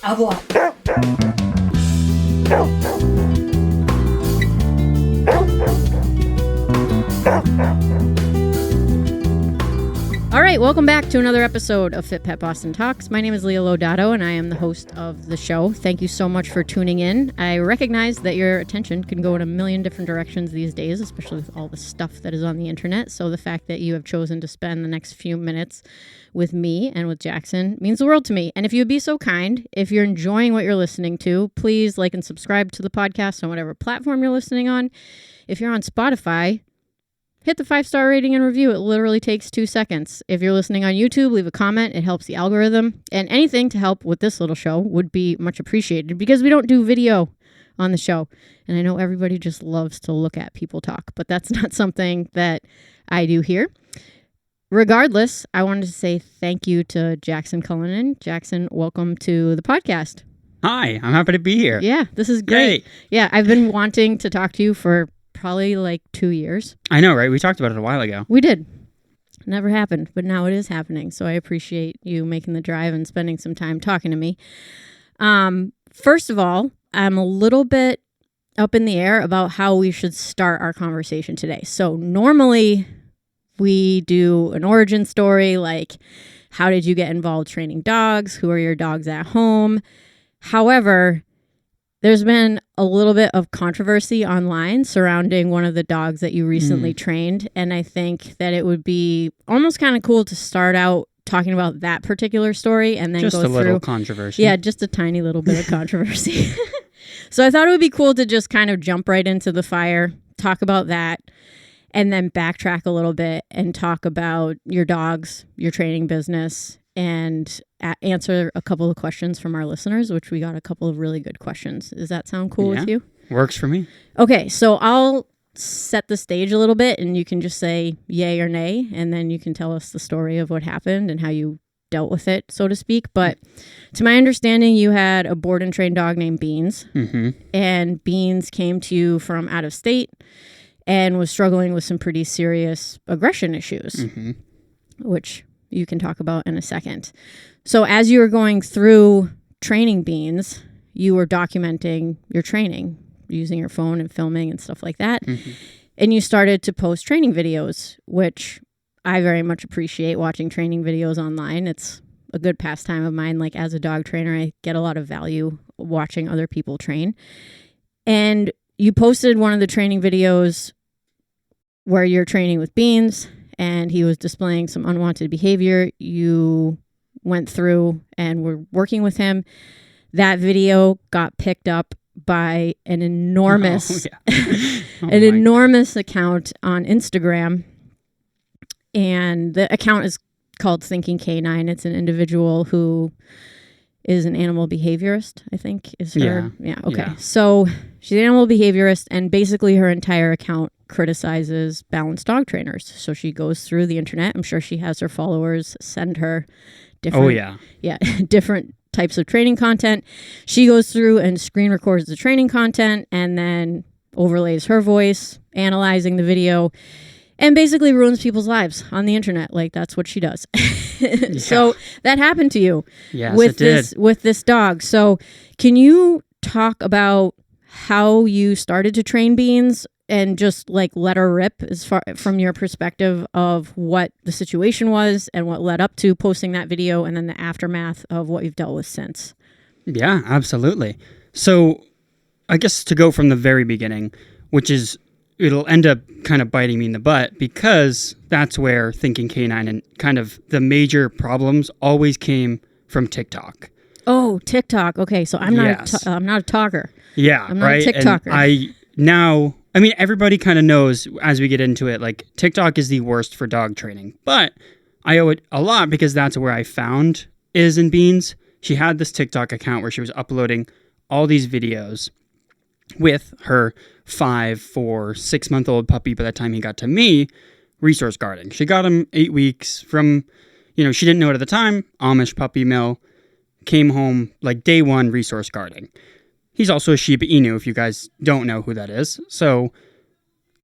Avoir. All right, welcome back to another episode of FitPet Boston Talks. My name is Leah Lodato, and I am the host of the show. Thank you so much for tuning in. I recognize that your attention can go in a million different directions these days, especially with all the stuff that is on the internet. So the fact that you have chosen to spend the next few minutes with me and with Jackson means the world to me. And if you would be so kind, if you're enjoying what you're listening to, please like and subscribe to the podcast on whatever platform you're listening on. If you're on Spotify, hit the 5-star rating and review. It literally takes 2 seconds. If you're listening on YouTube, leave a comment. It helps the algorithm. And anything to help with this little show would be much appreciated because we don't do video on the show. And I know everybody just loves to look at people talk, but that's not something that I do here. Regardless, I wanted to say thank you to Jackson Cullinan. Jackson, welcome to the podcast. Hi, I'm happy to be here. Yeah, this is great. Yay. Yeah, I've been wanting to talk to you for probably like 2 years. I know, right? We talked about it a while ago. We did. Never happened, but now it is happening. So I appreciate you making the drive and spending some time talking to me. First of all, I'm a little bit up in the air about how we should start our conversation today. So normally we do an origin story, like how did you get involved training dogs? Who are your dogs at home? However, there's been a little bit of controversy online surrounding one of the dogs that you recently trained. And I think that it would be almost kind of cool to start out talking about that particular story and then just go through. Just a little controversy. Yeah, just a tiny little bit of controversy. So I thought it would be cool to just kind of jump right into the fire, talk about that, and then backtrack a little bit and talk about your dogs, your training business, and answer a couple of questions from our listeners, which we got a couple of really good questions. Does that sound cool with you? Works for me. Okay, so I'll set the stage a little bit and you can just say yay or nay, and then you can tell us the story of what happened and how you dealt with it, so to speak. But to my understanding, you had a board and trained dog named Beans, and Beans came to you from out of state and was struggling with some pretty serious aggression issues, which you can talk about in a second. So as you were going through training Beans, you were documenting your training using your phone and filming and stuff like that. And you started to post training videos, which I very much appreciate watching training videos online. It's a good pastime of mine. Like as a dog trainer, I get a lot of value watching other people train. And you posted one of the training videos where you're training with Beans and he was displaying some unwanted behavior. You went through and were working with him. That video got picked up by an enormous, enormous account on Instagram. And the account is called Thinking Canine. It's an individual who is an animal behaviorist, I think is her. Yeah. Okay. Yeah. So she's an animal behaviorist, and basically her entire account criticizes balanced dog trainers. So she goes through the internet. I'm sure she has her followers send her different, different types of training content. She goes through and screen records the training content and then overlays her voice, analyzing the video, and basically ruins people's lives on the internet. Like that's what she does. So that happened to you with this dog. So can you talk about how you started to train Beans and just like let her rip as far from your perspective of what the situation was and what led up to posting that video and then the aftermath of what you've dealt with since? Yeah, absolutely. So I guess to go from the very beginning, which is it'll end up kind of biting me in the butt because that's where Thinking Canine and kind of the major problems always came from TikTok. Oh, TikTok. Okay, so I'm not I'm not a talker. Yeah, I'm not a TikToker. I mean, everybody kind of knows as we get into it, like TikTok is the worst for dog training, but I owe it a lot because that's where I found Iz and Beans. She had this TikTok account where she was uploading all these videos with her 5, 4, 6-month-old puppy by the time he got to me, resource guarding. She got him 8 weeks from, she didn't know it at the time, Amish puppy mill, came home like day one resource guarding. He's also a Shiba Inu, if you guys don't know who that is. So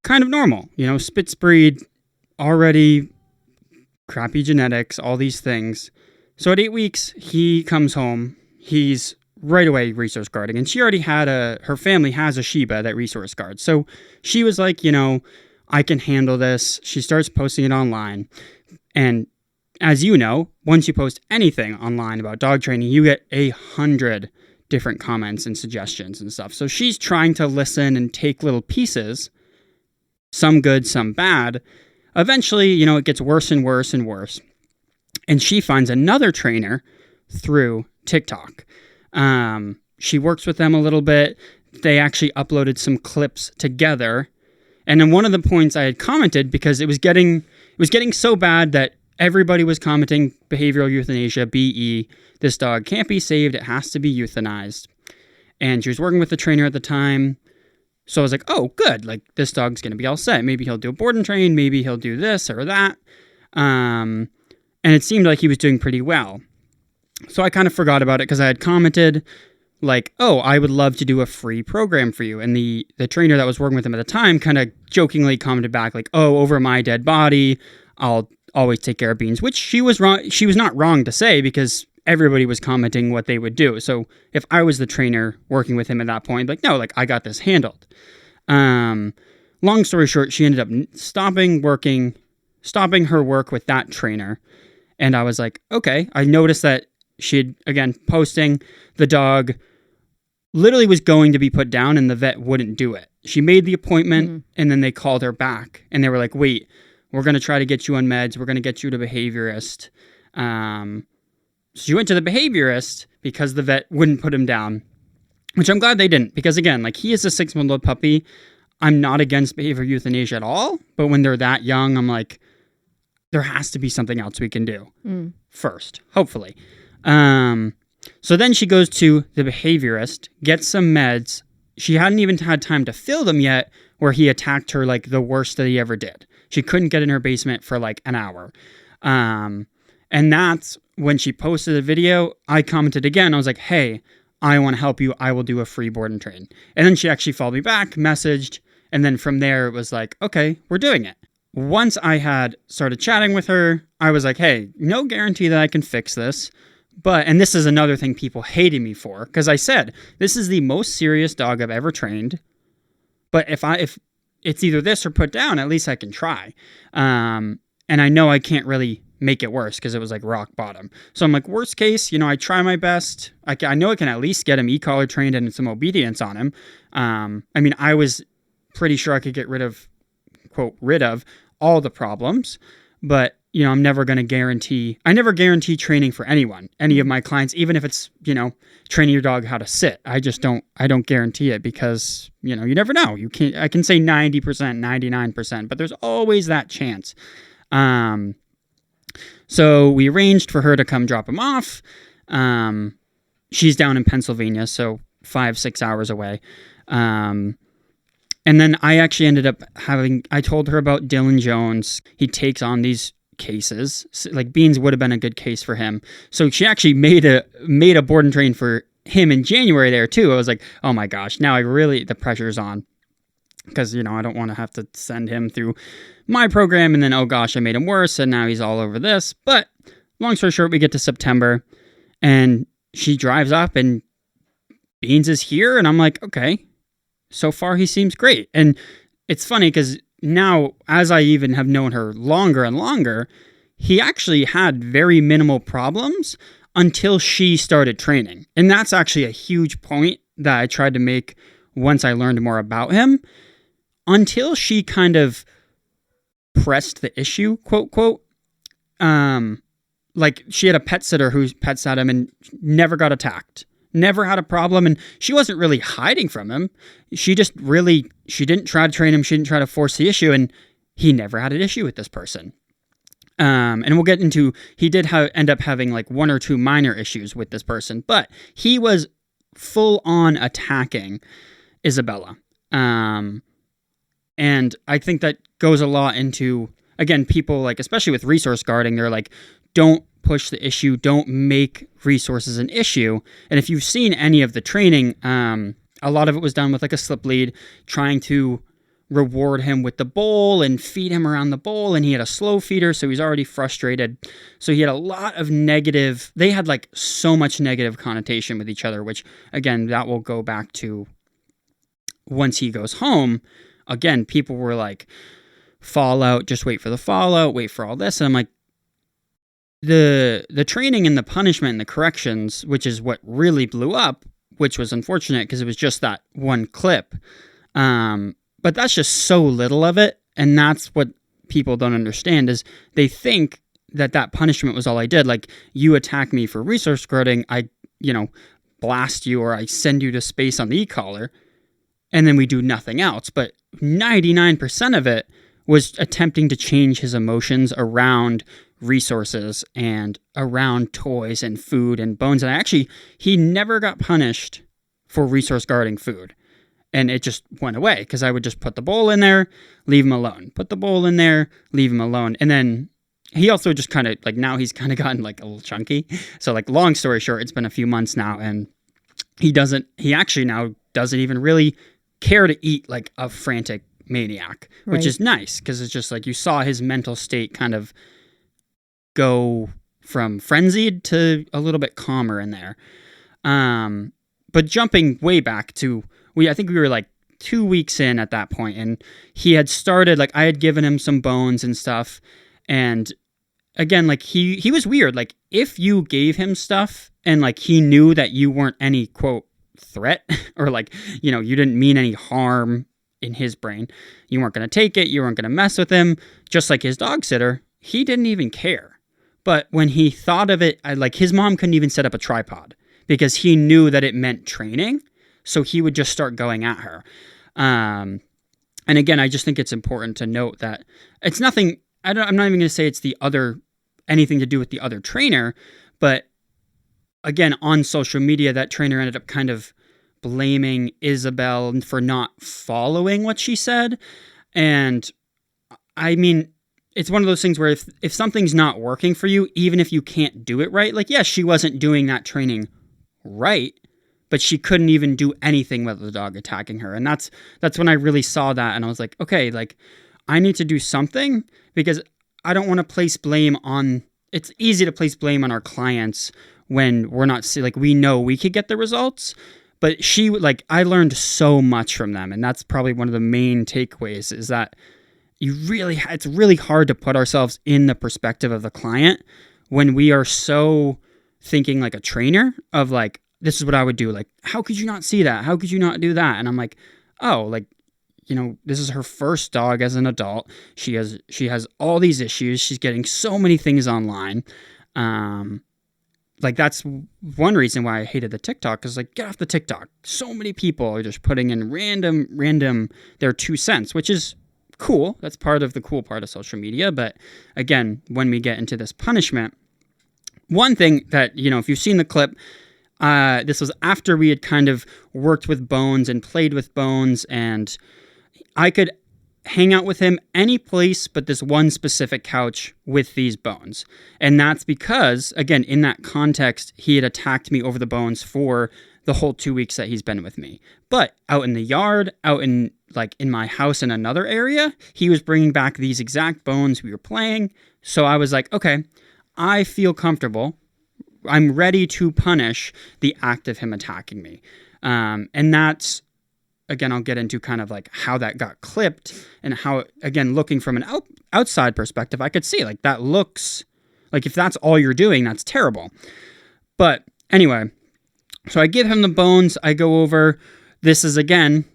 kind of normal, Spitz breed, already crappy genetics, all these things. So at 8 weeks, he comes home. He's right away resource guarding. And she already had her family has a Shiba that resource guards. So she was like, I can handle this. She starts posting it online. And as you know, once you post anything online about dog training, you get 100 different comments and suggestions and stuff. So she's trying to listen and take little pieces, some good, some bad. Eventually, it gets worse and worse and worse. And she finds another trainer through TikTok. She works with them a little bit. They actually uploaded some clips together. And then one of the points I had commented, because it was getting so bad that everybody was commenting behavioral euthanasia, BE. This dog can't be saved. It has to be euthanized. And she was working with the trainer at the time. So I was like, oh, good. Like, this dog's going to be all set. Maybe he'll do a board and train. Maybe he'll do this or that. And it seemed like he was doing pretty well. So I kind of forgot about it because I had commented like, oh, I would love to do a free program for you. And the trainer that was working with him at the time kind of jokingly commented back like, oh, over my dead body, I'll always take care of Beans, which she was wrong. She was not wrong to say because everybody was commenting what they would do. So if I was the trainer working with him at that point, like, no, like I got this handled. Long story short, she ended up stopping her work with that trainer. And I was like, okay, I noticed that she'd, again, posting the dog literally was going to be put down and the vet wouldn't do it. She made the appointment and then they called her back and they were like, wait, we're going to try to get you on meds. We're going to get you to behaviorist. So she went to the behaviorist because the vet wouldn't put him down, which I'm glad they didn't because, again, like he is a 6-month-old puppy. I'm not against behavior euthanasia at all. But when they're that young, I'm like, there has to be something else we can do first, hopefully. So then she goes to the behaviorist, gets some meds. She hadn't even had time to fill them yet where he attacked her like the worst that he ever did. She couldn't get in her basement for like an hour. And that's when she posted the video. I commented again. I was like, hey, I want to help you. I will do a free board and train. And then she actually followed me back, messaged. And then from there, it was like, okay, we're doing it. Once I had started chatting with her, I was like, hey, no guarantee that I can fix this. But, and this is another thing people hated me for, because I said, this is the most serious dog I've ever trained. But if it's either this or put down, at least I can try. And I know I can't really make it worse because it was like rock bottom. So I'm like, worst case, I try my best. I know I can at least get him e-collar trained and some obedience on him. I mean, I was pretty sure I could get rid of all the problems, but I'm never going to guarantee. I never guarantee training for anyone, any of my clients, even if it's, training your dog how to sit. I don't guarantee it because, you never know. I can say 90%, 99%, but there's always that chance. So we arranged for her to come drop him off. She's down in Pennsylvania, so 5-6 hours away. And then I actually ended up I told her about Dylan Jones. He takes on these cases. Like Beans would have been a good case for him. So she actually made a board and train for him in January there too. I was like, oh my gosh, now the pressure's on. Because, I don't want to have to send him through my program and then, oh gosh, I made him worse and now he's all over this. But long story short, we get to September and she drives up and Beans is here and I'm like, okay. So far, he seems great. And it's funny because now, as I even have known her longer and longer, he actually had very minimal problems until she started training. And that's actually a huge point that I tried to make once I learned more about him. Until she kind of pressed the issue, quote, quote, like she had a pet sitter who pet sat him and never got attacked. Never had a problem, and she wasn't really hiding from him. She didn't try to train him. She didn't try to force the issue, and he never had an issue with this person. And we'll get into, he did end up having like 1 or 2 minor issues with this person, but he was full on attacking Isabella. And I think that goes a lot into, again, people like, especially with resource guarding, they're like, don't push the issue, don't make resources an issue. And if you've seen any of the training, a lot of it was done with like a slip lead, trying to reward him with the bowl and feed him around the bowl, and he had a slow feeder, so he's already frustrated. So he had a lot of negative, they had like so much negative connotation with each other, which again, that will go back to once he goes home. Again, people were like, fallout, just wait for the fallout, wait for all this. And I'm like, the training and the punishment and the corrections, which is what really blew up, which was unfortunate because it was just that one clip. But that's just so little of it. And that's what people don't understand is they think that punishment was all I did. Like, you attack me for resource guarding, I, blast you or I send you to space on the e-collar, and then we do nothing else. But 99% of it was attempting to change his emotions around resources and around toys and food and bones. And he never got punished for resource guarding food. And it just went away because I would just put the bowl in there, leave him alone. Put the bowl in there, leave him alone. And then he also just kind of like, now he's kind of gotten like a little chunky. So like, long story short, it's been a few months now, and he actually now doesn't even really care to eat like a frantic maniac, which is nice because it's just like you saw his mental state kind of go from frenzied to a little bit calmer in there. But jumping way back to, I think we were like 2 weeks in at that point, and he had started, like, I had given him some bones and stuff. And again, like he was weird. Like, if you gave him stuff and like he knew that you weren't any quote threat or like, you didn't mean any harm in his brain, you weren't going to take it, you weren't going to mess with him, just like his dog sitter, he didn't even care. But when he thought of it, like his mom couldn't even set up a tripod because he knew that it meant training. So he would just start going at her. And again, I just think it's important to note that it's nothing, I'm not even going to say it's anything to do with the other trainer, but again, on social media, that trainer ended up kind of blaming Isabel for not following what she said. And I mean, it's one of those things where if something's not working for you, even if you can't do it right, like, yes, she wasn't doing that training right, but she couldn't even do anything with the dog attacking her. And that's when I really saw that. And I was like, okay, like, I need to do something because I don't want to place blame on, it's easy to place blame on our clients when we're not, like, we know we could get the results, but I learned so much from them. And that's probably one of the main takeaways is that it's really hard to put ourselves in the perspective of the client when we are so thinking like a trainer of like, this is what I would do. Like, how could you not see that? How could you not do that? And I'm like, oh, like, this is her first dog as an adult. She has all these issues. She's getting so many things online. Like, that's one reason why I hated the TikTok, because like, get off the TikTok. So many people are just putting in random their 2 cents, which is cool. That's part of the cool part of social media. But again, when we get into this punishment, one thing that, if you've seen the clip, this was after we had kind of worked with Bones and played with Bones, and I could hang out with him any place but this one specific couch with these Bones. And that's because, again, in that context, he had attacked me over the Bones for the whole 2 weeks that he's been with me. But out in the yard, out in my house in another area, he was bringing back these exact Bones we were playing. So I was like, okay, I feel comfortable. I'm ready to punish the act of him attacking me. And that's, again, I'll get into kind of like how that got clipped and how, again, looking from an outside perspective, I could see like that looks like if that's all you're doing, that's terrible. But anyway, so I give him the Bones. I go over. This is, again,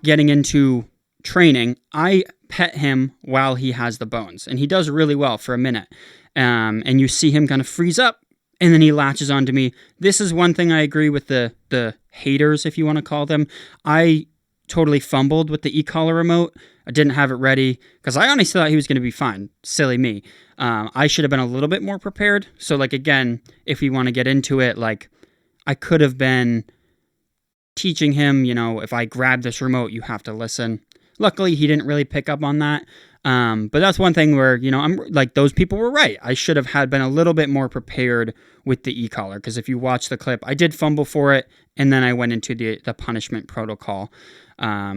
getting into training. I pet him while he has the Bones, and he does really well for a minute. And you see him kind of freeze up, and then he latches onto me. This is one thing I agree with the haters, if you want to call them. I totally fumbled with the e-collar remote. I didn't have it ready because I honestly thought he was going to be fine. Silly me. I should have been a little bit more prepared. So, like, again, if we want to get into it, like, I could have been teaching him, if I grab this remote, you have to listen. Luckily, he didn't really pick up on that. But that's one thing where, I'm like, those people were right. I should have been a little bit more prepared with the e-collar, because if you watch the clip, I did fumble for it, and then I went into the punishment protocol,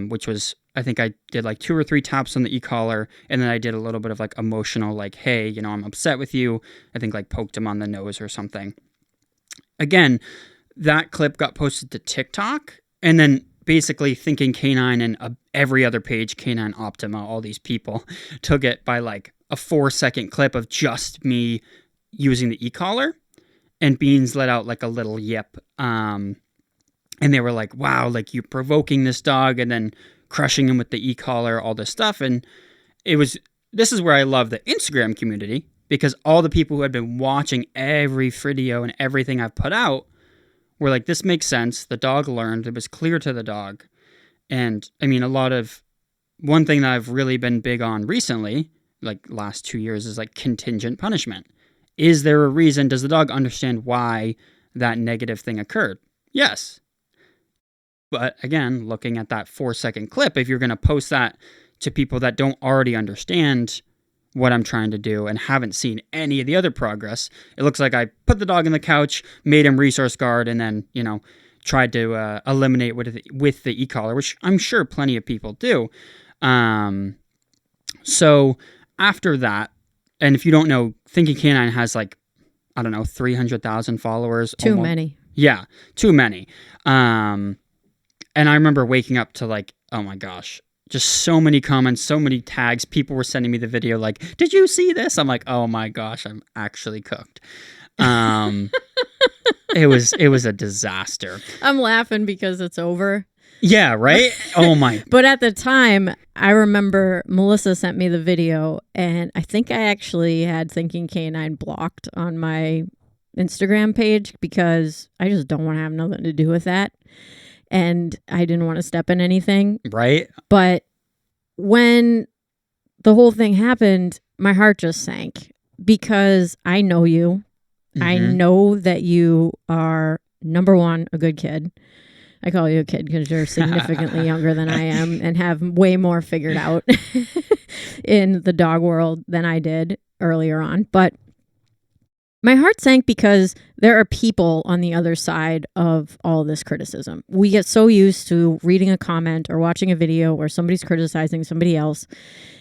which was, I think I did like 2 or 3 taps on the e-collar, and then I did a little bit of like emotional, like, hey, you know, I'm upset with you. I think like poked him on the nose or something. Again, that clip got posted to TikTok, and then basically Thinking Canine and every other page, Canine Optima, all these people took it by like a 4-second clip of just me using the e-collar, and Beans let out like a little yip. And they were like, wow, like you provoking this dog and then crushing him with the e-collar, all this stuff. And this is where I love the Instagram community, because all the people who had been watching every video and everything I've put out were like, this makes sense. The dog learned. It was clear to the dog. And I mean, one thing that I've really been big on recently, like last 2 years, is like contingent punishment. Is there a reason? Does the dog understand why that negative thing occurred? Yes. But again, looking at that 4-second clip, if you're going to post that to people that don't already understand what I'm trying to do and haven't seen any of the other progress, it looks like I put the dog on the couch, made him resource guard, and then, you know, tried to eliminate with the e-collar, which I'm sure plenty of people do. So after that, and if you don't know, Thinking Canine has like, I don't know, 300,000 followers. Too many. Yeah, too many. And I remember waking up to like, oh my gosh, just so many comments, so many tags. People were sending me the video like, did you see this? I'm like, oh my gosh, I'm actually cooked. It was a disaster. I'm laughing because it's over. Yeah, right? Oh my. But at the time, I remember Melissa sent me the video, and I think I actually had Thinking Canine blocked on my Instagram page because I just don't want to have nothing to do with that. And I didn't want to step in anything. Right. But when the whole thing happened, my heart just sank because I know you. Mm-hmm. I know that you are, number one, a good kid. I call you a kid because you're significantly younger than I am and have way more figured out in the dog world than I did earlier on. But my heart sank because there are people on the other side of all this criticism. We get so used to reading a comment or watching a video where somebody's criticizing somebody else.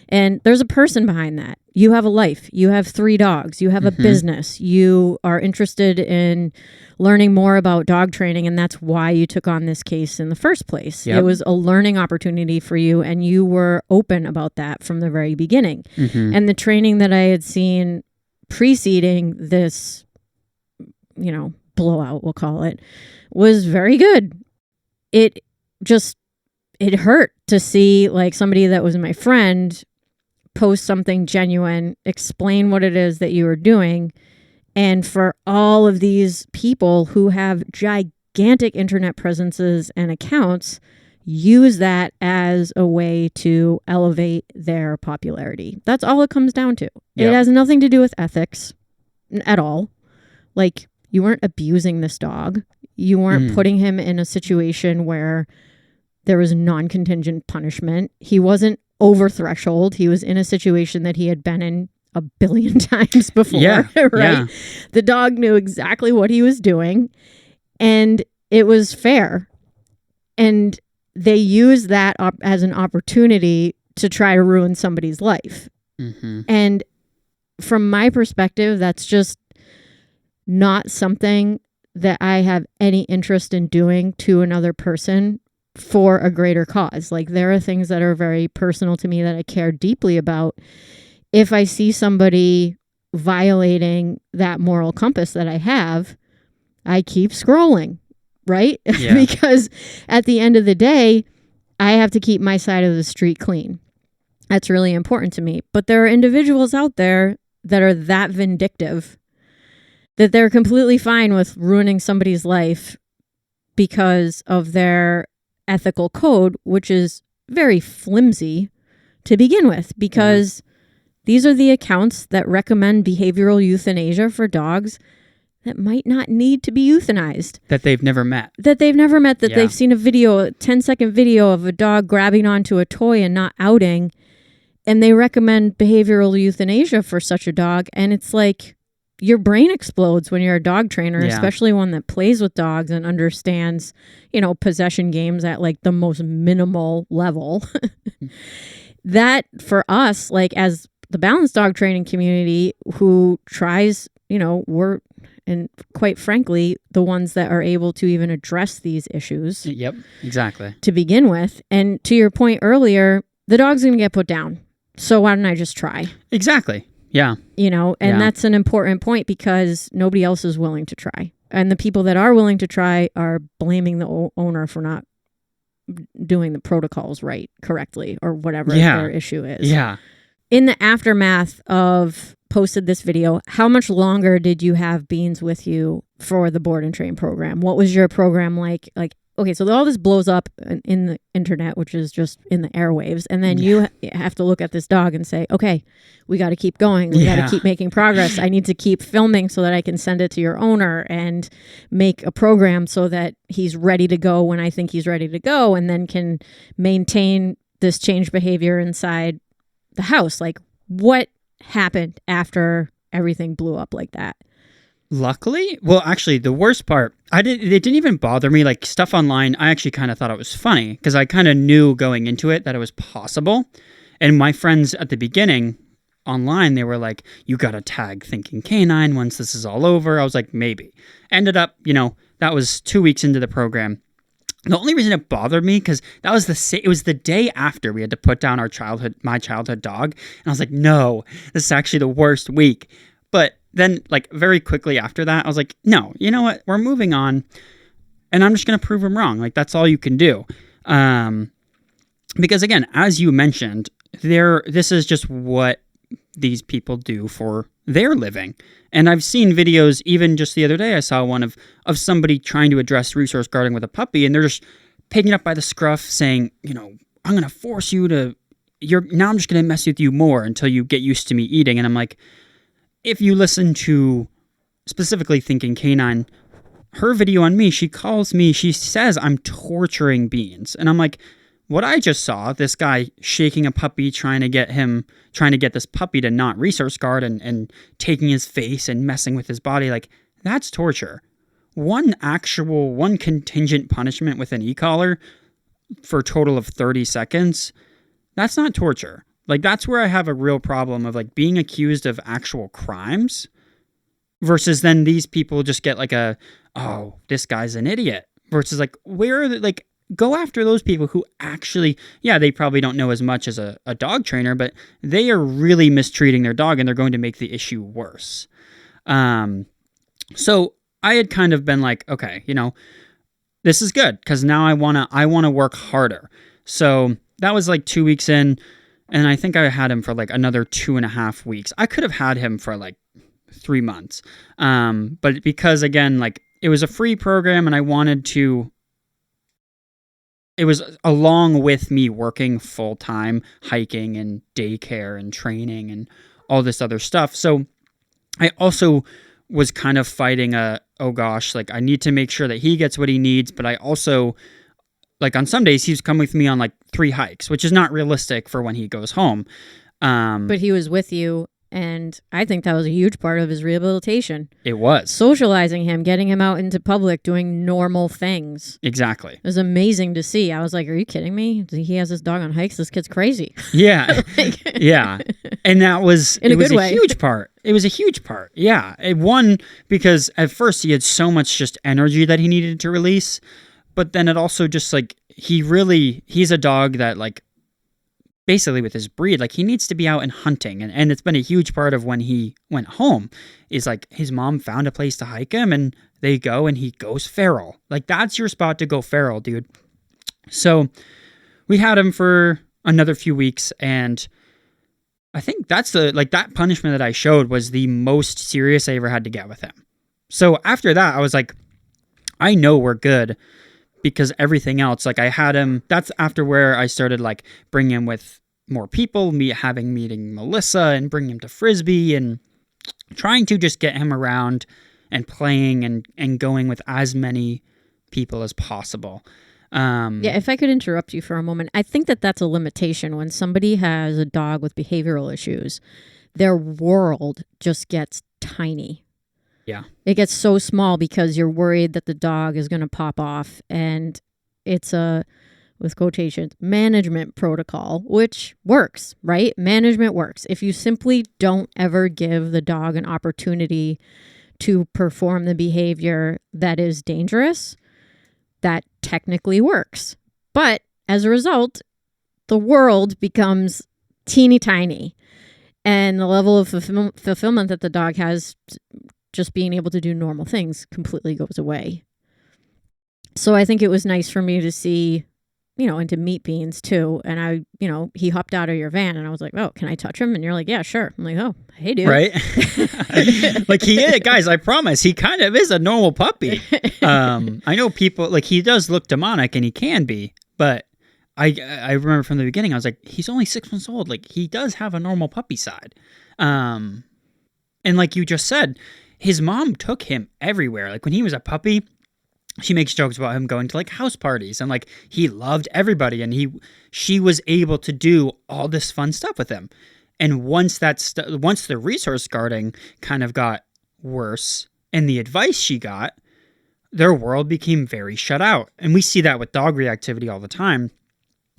And there's a person behind that. You have a life. You have 3 dogs. You have a business. You are interested in learning more about dog training, and that's why you took on this case in the first place. Yep. It was a learning opportunity for you, and you were open about that from the very beginning. Mm-hmm. And the training that I had seen preceding this, you know, blowout, we'll call it, was very good. It hurt to see like somebody that was my friend post something genuine, explain what it is that you were doing, and for all of these people who have gigantic internet presences and accounts use that as a way to elevate their popularity. That's all it comes down to. Yep. It has nothing to do with ethics at all. Like, you weren't abusing this dog. You weren't putting him in a situation where there was non-contingent punishment. He wasn't over threshold. He was in a situation that he had been in a billion times before, right? Yeah. The dog knew exactly what he was doing, and it was fair. And they use that as an opportunity to try to ruin somebody's life. Mm-hmm. And from my perspective, that's just not something that I have any interest in doing to another person for a greater cause. Like, there are things that are very personal to me that I care deeply about. If I see somebody violating that moral compass that I have, I keep scrolling, right? Yeah. Because at the end of the day, I have to keep my side of the street clean. That's really important to me. But there are individuals out there that are that vindictive that they're completely fine with ruining somebody's life because of their ethical code, which is very flimsy to begin with, because these are the accounts that recommend behavioral euthanasia for dogs that might not need to be euthanized. That they've never met. That they've seen a 10-second video of a dog grabbing onto a toy and not outing, and they recommend behavioral euthanasia for such a dog. And it's like, your brain explodes when you're a dog trainer, Yeah. especially one that plays with dogs and understands, possession games at like the most minimal level. That for us, like as the balanced dog training community who tries, we're, and quite frankly, the ones that are able to even address these issues. Yep, exactly. To begin with. And to your point earlier, the dog's going to get put down. So why don't I just try? Exactly. Yeah. That's an important point because nobody else is willing to try. And the people that are willing to try are blaming the owner for not doing the protocols correctly or whatever their issue is. Yeah. In the aftermath of posted this video, how much longer did you have Beans with you for the board and train program? What was your program like? Like, okay, so all this blows up in the internet, which is just in the airwaves. And then you have to look at this dog and say, okay, we got to keep going. We got to keep making progress. I need to keep filming so that I can send it to your owner and make a program so that he's ready to go when I think he's ready to go, and then can maintain this change behavior inside the house. Like, what happened after everything blew up like that? Luckily, well, actually, the worst part, it didn't even bother me. Like, stuff online, I actually kind of thought it was funny because I kind of knew going into it that it was possible. And my friends at the beginning online, they were like, you got to tag Thinking Canine once this is all over. I was like, maybe. Ended up, that was 2 weeks into the program. The only reason it bothered me, because it was the day after we had to put down my childhood dog. And I was like, no, this is actually the worst week. But then, like, very quickly after that, I was like, no, you know what? We're moving on. And I'm just going to prove him wrong. Like, that's all you can do. Because, again, as you mentioned, this is just what these people do for their living. And I've seen videos, even just the other day, I saw one of somebody trying to address resource guarding with a puppy, and they're just picking it up by the scruff saying, I'm going to force you to, now I'm just going to mess with you more until you get used to me eating. And I'm like, if you listen to specifically Thinking Canine, her video on me, she says I'm torturing Beans. And I'm like, what I just saw, this guy shaking a puppy, trying to get this puppy to not resource guard and taking his face and messing with his body, like, that's torture. One contingent punishment with an e-collar for a total of 30 seconds, that's not torture. Like, that's where I have a real problem of, like, being accused of actual crimes versus then these people just get like this guy's an idiot versus like, go after those people who actually, they probably don't know as much as a dog trainer, but they are really mistreating their dog and they're going to make the issue worse. So I had kind of been like, okay, this is good because now I want to work harder. So that was like 2 weeks in, and I think I had him for like another 2.5 weeks. I could have had him for like 3 months. But because, again, like, it was a free program and I wanted to, it was along with me working full time, hiking and daycare and training and all this other stuff. So I also was kind of fighting like, I need to make sure that he gets what he needs. But I also, like, on some days he's come with me on like 3 hikes, which is not realistic for when he goes home. But he was with you. And I think that was a huge part of his rehabilitation. It was. Socializing him, getting him out into public, doing normal things. Exactly. It was amazing to see. I was like, are you kidding me? He has this dog on hikes. This kid's crazy. Yeah. Yeah. And that was, in a good way. Huge part. It was a huge part. Yeah. One, because at first he had so much just energy that he needed to release. But then it also just like, he's a dog that, like, basically with his breed, like, he needs to be out and hunting. And it's been a huge part of when he went home is like his mom found a place to hike him and they go and he goes feral. Like, that's your spot to go feral, dude. So we had him for another few weeks. And I think that's that punishment that I showed was the most serious I ever had to get with him. So after that, I was like, I know we're good. Because everything else, like, I had him, that's after where I started, like, bringing him with more people, meeting Melissa and bringing him to Frisbee and trying to just get him around and playing and going with as many people as possible. If I could interrupt you for a moment, I think that's a limitation when somebody has a dog with behavioral issues. Their world just gets tiny. Yeah. It gets so small because you're worried that the dog is going to pop off, and it's a, with quotations, management protocol, which works, right? Management works. If you simply don't ever give the dog an opportunity to perform the behavior that is dangerous, that technically works. But as a result, the world becomes teeny tiny, and the level of fulfillment that the dog has just being able to do normal things completely goes away. So I think it was nice for me to see, and to meet Beans too. And I, he hopped out of your van and I was like, oh, can I touch him? And you're like, yeah, sure. I'm like, oh, hey, dude. Right? Like he is, guys, I promise, he kind of is a normal puppy. I know people, like he does look demonic and he can be, but I remember from the beginning, I was like, he's only 6 months old. Like he does have a normal puppy side. And like you just said, his mom took him everywhere. Like when he was a puppy, she makes jokes about him going to like house parties and like he loved everybody, and she was able to do all this fun stuff with him. And once the resource guarding kind of got worse and the advice she got, their world became very shut out. And we see that with dog reactivity all the time.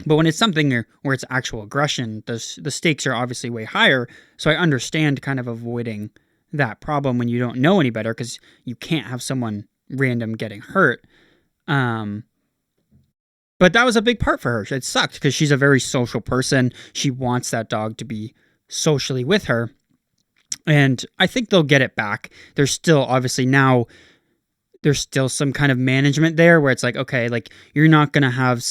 But when it's something where it's actual aggression, the stakes are obviously way higher. So I understand kind of avoiding that problem when you don't know any better, because you can't have someone random getting hurt. But that was a big part for her. It sucked because she's a very social person. She wants that dog to be socially with her. And I think they'll get it back. There's still obviously now there's still some kind of management there where it's like, okay, like you're not going to have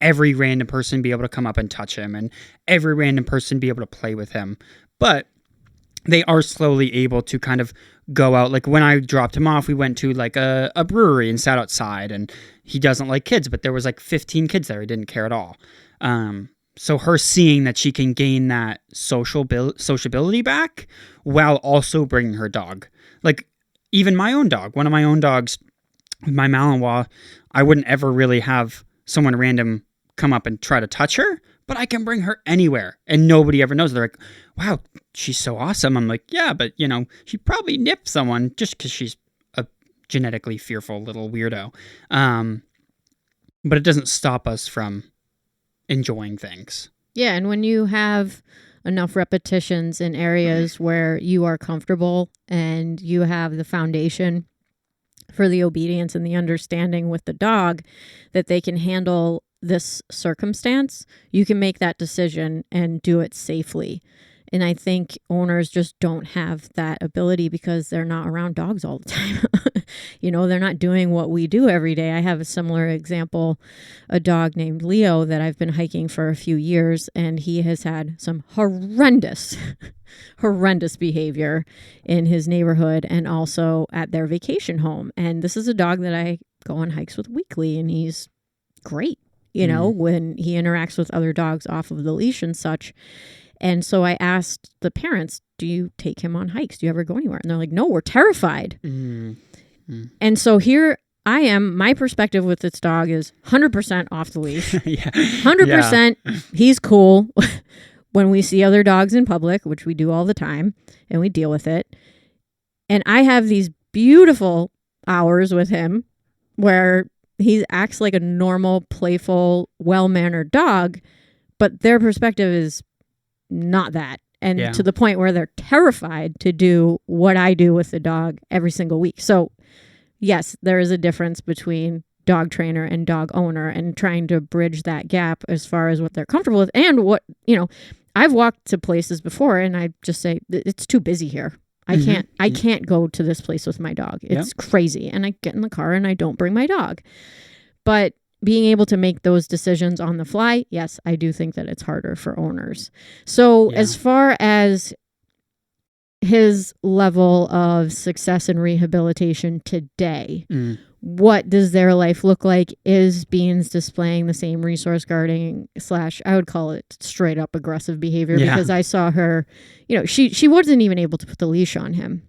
every random person be able to come up and touch him and every random person be able to play with him. But they are slowly able to kind of go out. Like when I dropped him off, we went to like a brewery and sat outside, and he doesn't like kids, but there was like 15 kids there. He didn't care at all. So her seeing that she can gain that sociability back while also bringing her dog. Like even my own dog, one of my own dogs, my Malinois, I wouldn't ever really have someone random come up and try to touch her, but I can bring her anywhere and nobody ever knows. They're like, wow, she's so awesome. I'm like, yeah, but she probably nipped someone just because she's a genetically fearful little weirdo. But it doesn't stop us from enjoying things. Yeah. And when you have enough repetitions in areas where you are comfortable and you have the foundation for the obedience and the understanding with the dog that they can handle this circumstance, you can make that decision and do it safely. And I think owners just don't have that ability because they're not around dogs all the time. They're not doing what we do every day. I have a similar example, a dog named Leo that I've been hiking for a few years, and he has had some horrendous behavior in his neighborhood and also at their vacation home. And this is a dog that I go on hikes with weekly, and he's great, when he interacts with other dogs off of the leash and such. And so I asked the parents, do you take him on hikes? Do you ever go anywhere? And they're like, no, we're terrified. And so here I am. My perspective with this dog is 100% off the leash. 100%. Yeah. He's cool when we see other dogs in public, which we do all the time, and we deal with it. And I have these beautiful hours with him where he acts like a normal, playful, well-mannered dog, but their perspective is not that. And to the point where they're terrified to do what I do with the dog every single week. So yes, there is a difference between dog trainer and dog owner, and trying to bridge that gap as far as what they're comfortable with and what, I've walked to places before and I just say, it's too busy here. I can't go to this place with my dog. It's crazy. And I get in the car and I don't bring my dog. But being able to make those decisions on the fly, yes, I do think that it's harder for owners. So as far as his level of success and rehabilitation today, what does their life look like? Is Beans displaying the same resource guarding / I would call it straight up aggressive behavior? Because I saw her, she wasn't even able to put the leash on him.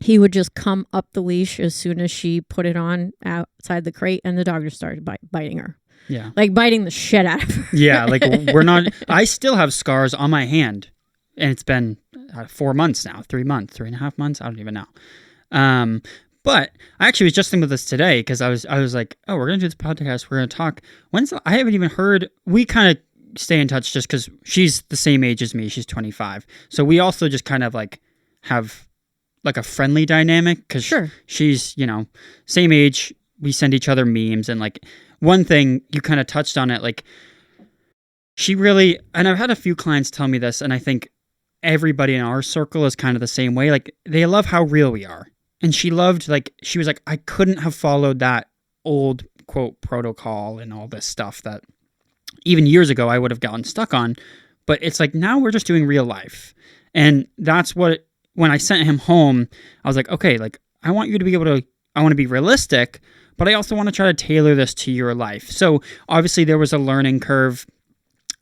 He would just come up the leash as soon as she put it on outside the crate, and the dog just started biting her. Yeah. Like biting the shit out of her. Yeah. Like I still have scars on my hand, and it's been 4 months now, 3 months, 3.5 months. I don't even know. But I actually was just thinking about this today because I was like, oh, we're going to do this podcast. We're going to talk. I haven't even heard. We kind of stay in touch just because she's the same age as me. She's 25. So we also just kind of like have like a friendly dynamic because Sure. she's, same age. We send each other memes. And like one thing you kind of touched on it, like she really, and I've had a few clients tell me this, and I think everybody in our circle is kind of the same way. Like they love how real we are. And she loved, like, she was like, I couldn't have followed that old, quote, protocol and all this stuff that even years ago I would have gotten stuck on. But it's like, now we're just doing real life. And that's what, when I sent him home, I was like, okay, like, I want you to be able to, I want to be realistic, but I also want to try to tailor this to your life. So obviously there was a learning curve.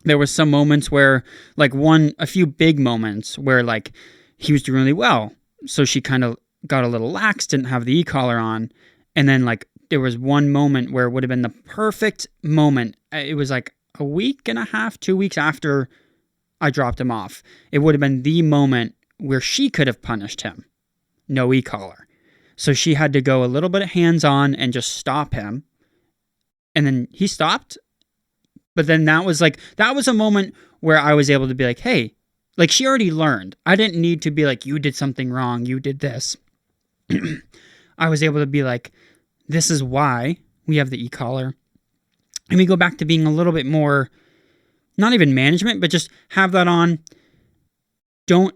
There was some moments where, like, a few big moments where, like, he was doing really well. So she kind of got a little lax, didn't have the e-collar on. And then like there was one moment where it would have been the perfect moment. It was like a week and a half, 2 weeks after I dropped him off. It would have been the moment where she could have punished him. No e-collar. So she had to go a little bit hands-on and just stop him. And then he stopped. But then that was a moment where I was able to be like, hey, like she already learned. I didn't need to be like, you did something wrong. You did this. I was able to be like, this is why we have the e-collar. And we go back to being a little bit more, not even management, but just have that on. Don't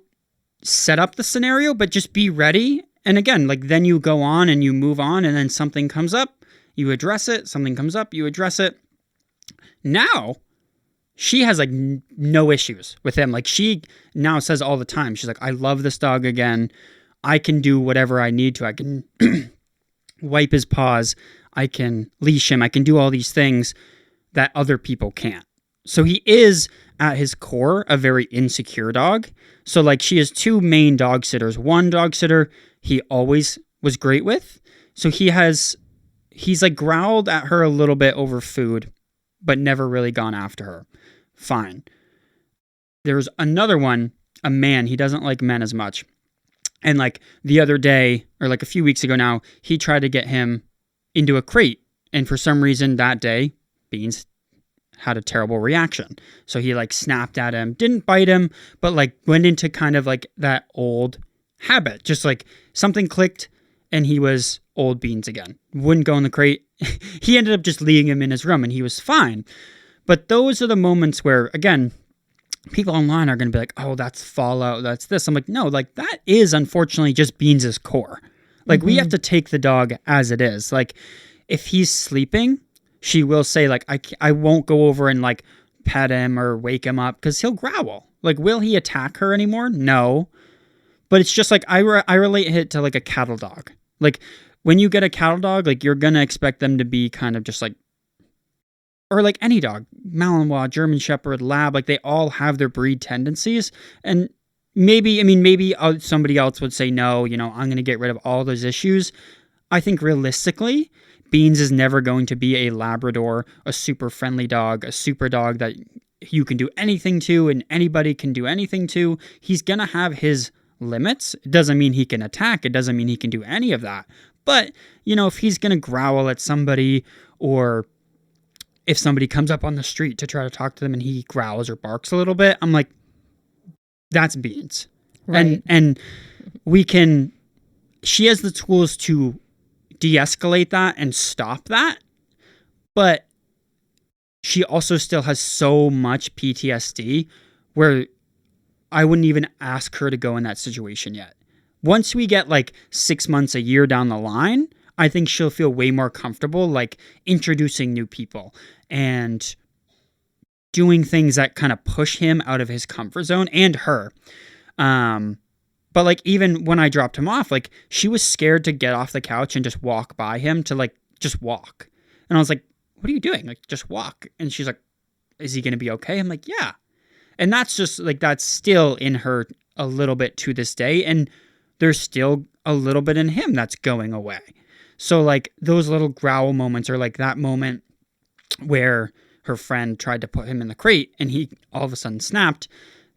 set up the scenario, but just be ready. And again, like then you go on and you move on, and then something comes up, you address it. Something comes up, you address it. Now, she has like no issues with him. Like she now says all the time, she's like, I love this dog again. I can do whatever I need to. I can wipe his paws. I can leash him. I can do all these things that other people can't. So he is, at his core, a very insecure dog. So like she has two main dog sitters. One dog sitter he always was great with. So he's like growled at her a little bit over food, but never really gone after her. Fine. There's another one, a man. He doesn't like men as much. And like the other day, or like a few weeks ago now, he tried to get him into a crate. And for some reason that day, Beans had a terrible reaction. So he like snapped at him, didn't bite him, but like went into kind of like that old habit. Just like something clicked and he was old Beans again. Wouldn't go in the crate. He ended up just leaving him in his room and he was fine. But those are the moments where, again, people online are going to be like, oh, that's fallout, that's this. I'm like, no, like that is unfortunately just Beans' core. Like we have to take the dog as it is. Like if he's sleeping, she will say like, I won't go over and like pet him or wake him up because he'll growl. Like, will he attack her anymore? No. But it's just like, I relate it to like a cattle dog. Like when you get a cattle dog, like you're going to expect them to be kind of just like, or like any dog, Malinois, German Shepherd, Lab, like they all have their breed tendencies. And maybe somebody else would say, no, I'm going to get rid of all those issues. I think realistically, Beans is never going to be a Labrador, a super friendly dog, a super dog that you can do anything to and anybody can do anything to. He's going to have his limits. It doesn't mean he can attack. It doesn't mean he can do any of that. But, if he's going to growl at somebody, or if somebody comes up on the street to try to talk to them and he growls or barks a little bit, I'm like, that's Beans. Right. And she has the tools to de-escalate that and stop that. But she also still has so much PTSD where I wouldn't even ask her to go in that situation yet. Once we get like 6 months, a year down the line, I think she'll feel way more comfortable like introducing new people and doing things that kind of push him out of his comfort zone, and her. But like even when I dropped him off, like she was scared to get off the couch and just walk by him, to like just walk. And I was like, what are you doing? Like just walk. And she's like, is he going to be okay? I'm like, yeah. And that's just like, that's still in her a little bit to this day. And there's still a little bit in him that's going away. So like those little growl moments, or like that moment where her friend tried to put him in the crate and he all of a sudden snapped.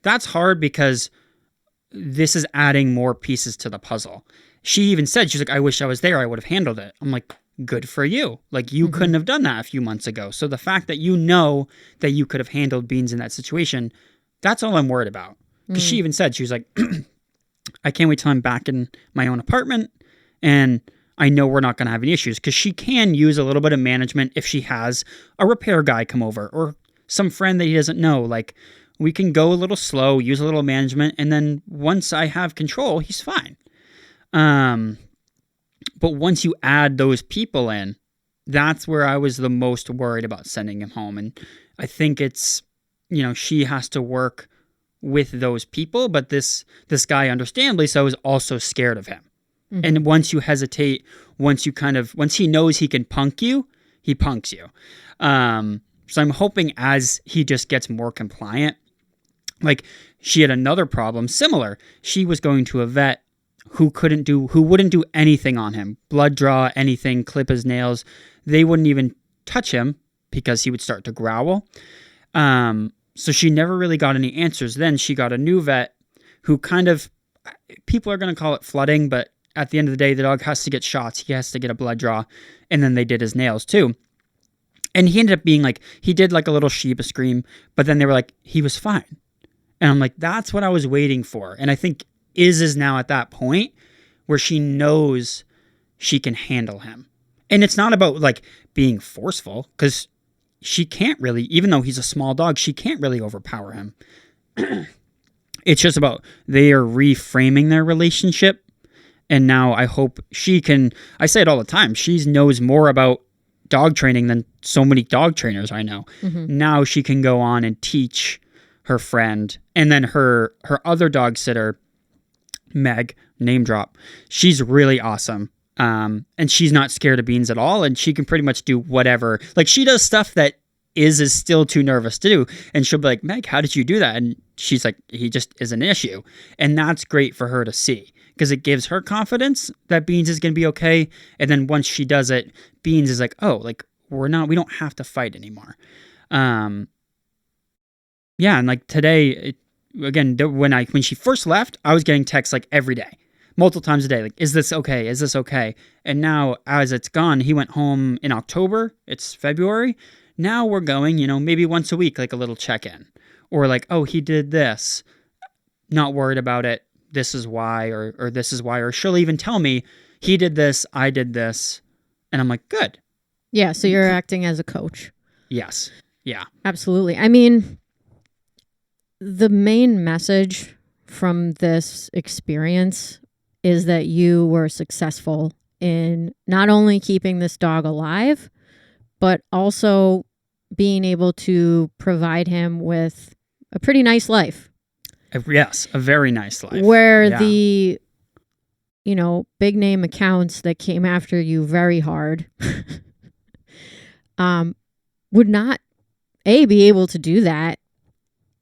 That's hard because this is adding more pieces to the puzzle. She even said, she's like, I wish I was there. I would have handled it. I'm like, good for you. Like, you couldn't have done that a few months ago. So the fact that you know that you could have handled Beans in that situation, that's all I'm worried about. Because she even said, she was like, I can't wait till I'm back in my own apartment and I know we're not going to have any issues. Because she can use a little bit of management if she has a repair guy come over or some friend that he doesn't know. Like, we can go a little slow, use a little management, and then once I have control, he's fine. But once you add those people in, that's where I was the most worried about sending him home. And I think it's, she has to work with those people, but this guy, understandably so, is also scared of him. And once you hesitate, once he knows he can punk you, he punks you. So I'm hoping as he just gets more compliant, like she had another problem similar. She was going to a vet who wouldn't do anything on him, blood draw, anything, clip his nails. They wouldn't even touch him because he would start to growl. So she never really got any answers. Then she got a new vet who people are going to call it flooding, but at the end of the day, the dog has to get shots. He has to get a blood draw. And then they did his nails too. And he ended up being like, he did like a little Sheba scream, but then they were like, he was fine. And I'm like, that's what I was waiting for. And I think is now at that point where she knows she can handle him. And it's not about like being forceful, because she can't really, even though he's a small dog, she can't really overpower him. It's just about they are reframing their relationship. And now I hope she can, I say it all the time, she knows more about dog training than so many dog trainers I know. Now she can go on and teach her friend, and then her other dog sitter, Meg, name drop, she's really awesome. And she's not scared of Beans at all, and she can pretty much do whatever. Like, she does stuff that is still too nervous to do, and she'll be like, Meg, how did you do that? And she's like, he just is an issue. And that's great for her to see, because it gives her confidence that Beans is going to be okay. And then once she does it, Beans is like, oh, like we don't have to fight anymore. Yeah. And like today, when she first left, I was getting texts like every day, multiple times a day. Like, is this okay? Is this okay? And now as it's gone, he went home in October. It's February. Now we're going, maybe once a week, like a little check-in, or like, oh, he did this. Not worried about it. This is why, or this is why, or she'll even tell me he did this, I did this. And I'm like, good. Yeah. So you're acting as a coach. Yes. Yeah. Absolutely. I mean, the main message from this experience is that you were successful in not only keeping this dog alive, but also being able to provide him with a pretty nice life. Yes, a very nice life. Where the, big name accounts that came after you very hard would not, A, be able to do that,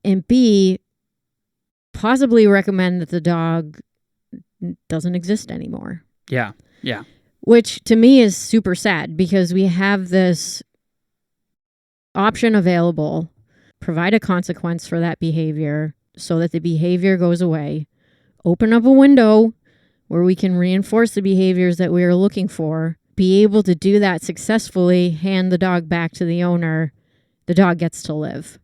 and B, possibly recommend that the dog doesn't exist anymore. Yeah, yeah. Which to me is super sad, because we have this option available, provide a consequence for that behavior so that the behavior goes away, open up a window where we can reinforce the behaviors that we are looking for, be able to do that successfully, hand the dog back to the owner, the dog gets to live.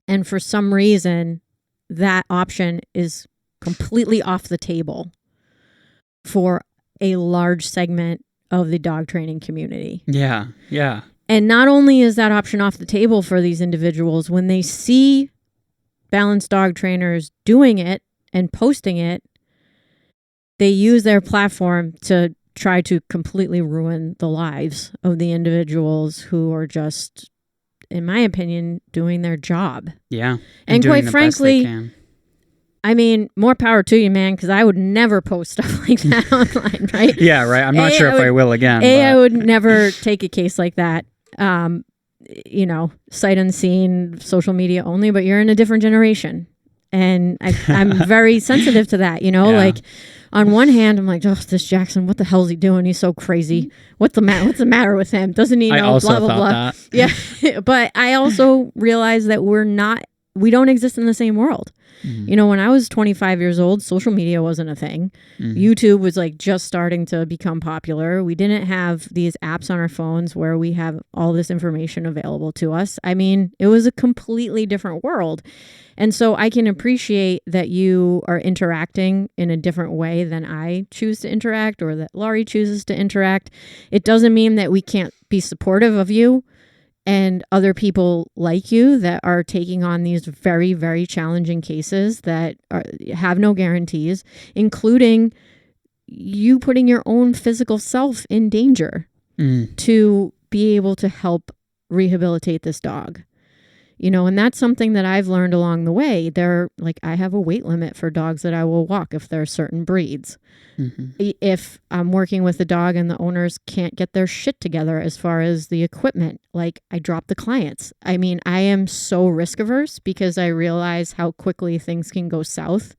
And for some reason, that option is completely off the table for a large segment of the dog training community. Yeah, yeah. And not only is that option off the table for these individuals, when they see balanced dog trainers doing it and posting it, they use their platform to try to completely ruin the lives of the individuals who are just, in my opinion, doing their job. Yeah. And quite frankly, I mean, more power to you, man, because I would never post stuff like that online, right? Yeah, right. I'm not sure if I will again. I would never take a case like that. Sight unseen, social media only, but you're in a different generation. And I'm very sensitive to that, Yeah. Like, on one hand, I'm like, oh, this Jackson, what the hell is he doing? He's so crazy. What's the matter with him? Doesn't he know? I also blah, blah, thought blah. that. Yeah. But I also realize that we're not we don't exist in the same world. Mm-hmm. You know, when I was 25 years old, social media wasn't a thing. Mm-hmm. YouTube was like just starting to become popular. We didn't have these apps on our phones where we have all this information available to us. I mean, it was a completely different world. And so I can appreciate that you are interacting in a different way than I choose to interact or that Laurie chooses to interact. It doesn't mean that we can't be supportive of you and other people like you that are taking on these very, very challenging cases that have no guarantees, including you putting your own physical self in danger to be able to help rehabilitate this dog. You know, and that's something that I've learned along the way. I have a weight limit for dogs that I will walk if they're certain breeds. Mm-hmm. If I'm working with a dog and the owners can't get their shit together as far as the equipment, like I drop the clients. I mean, I am so risk averse because I realize how quickly things can go south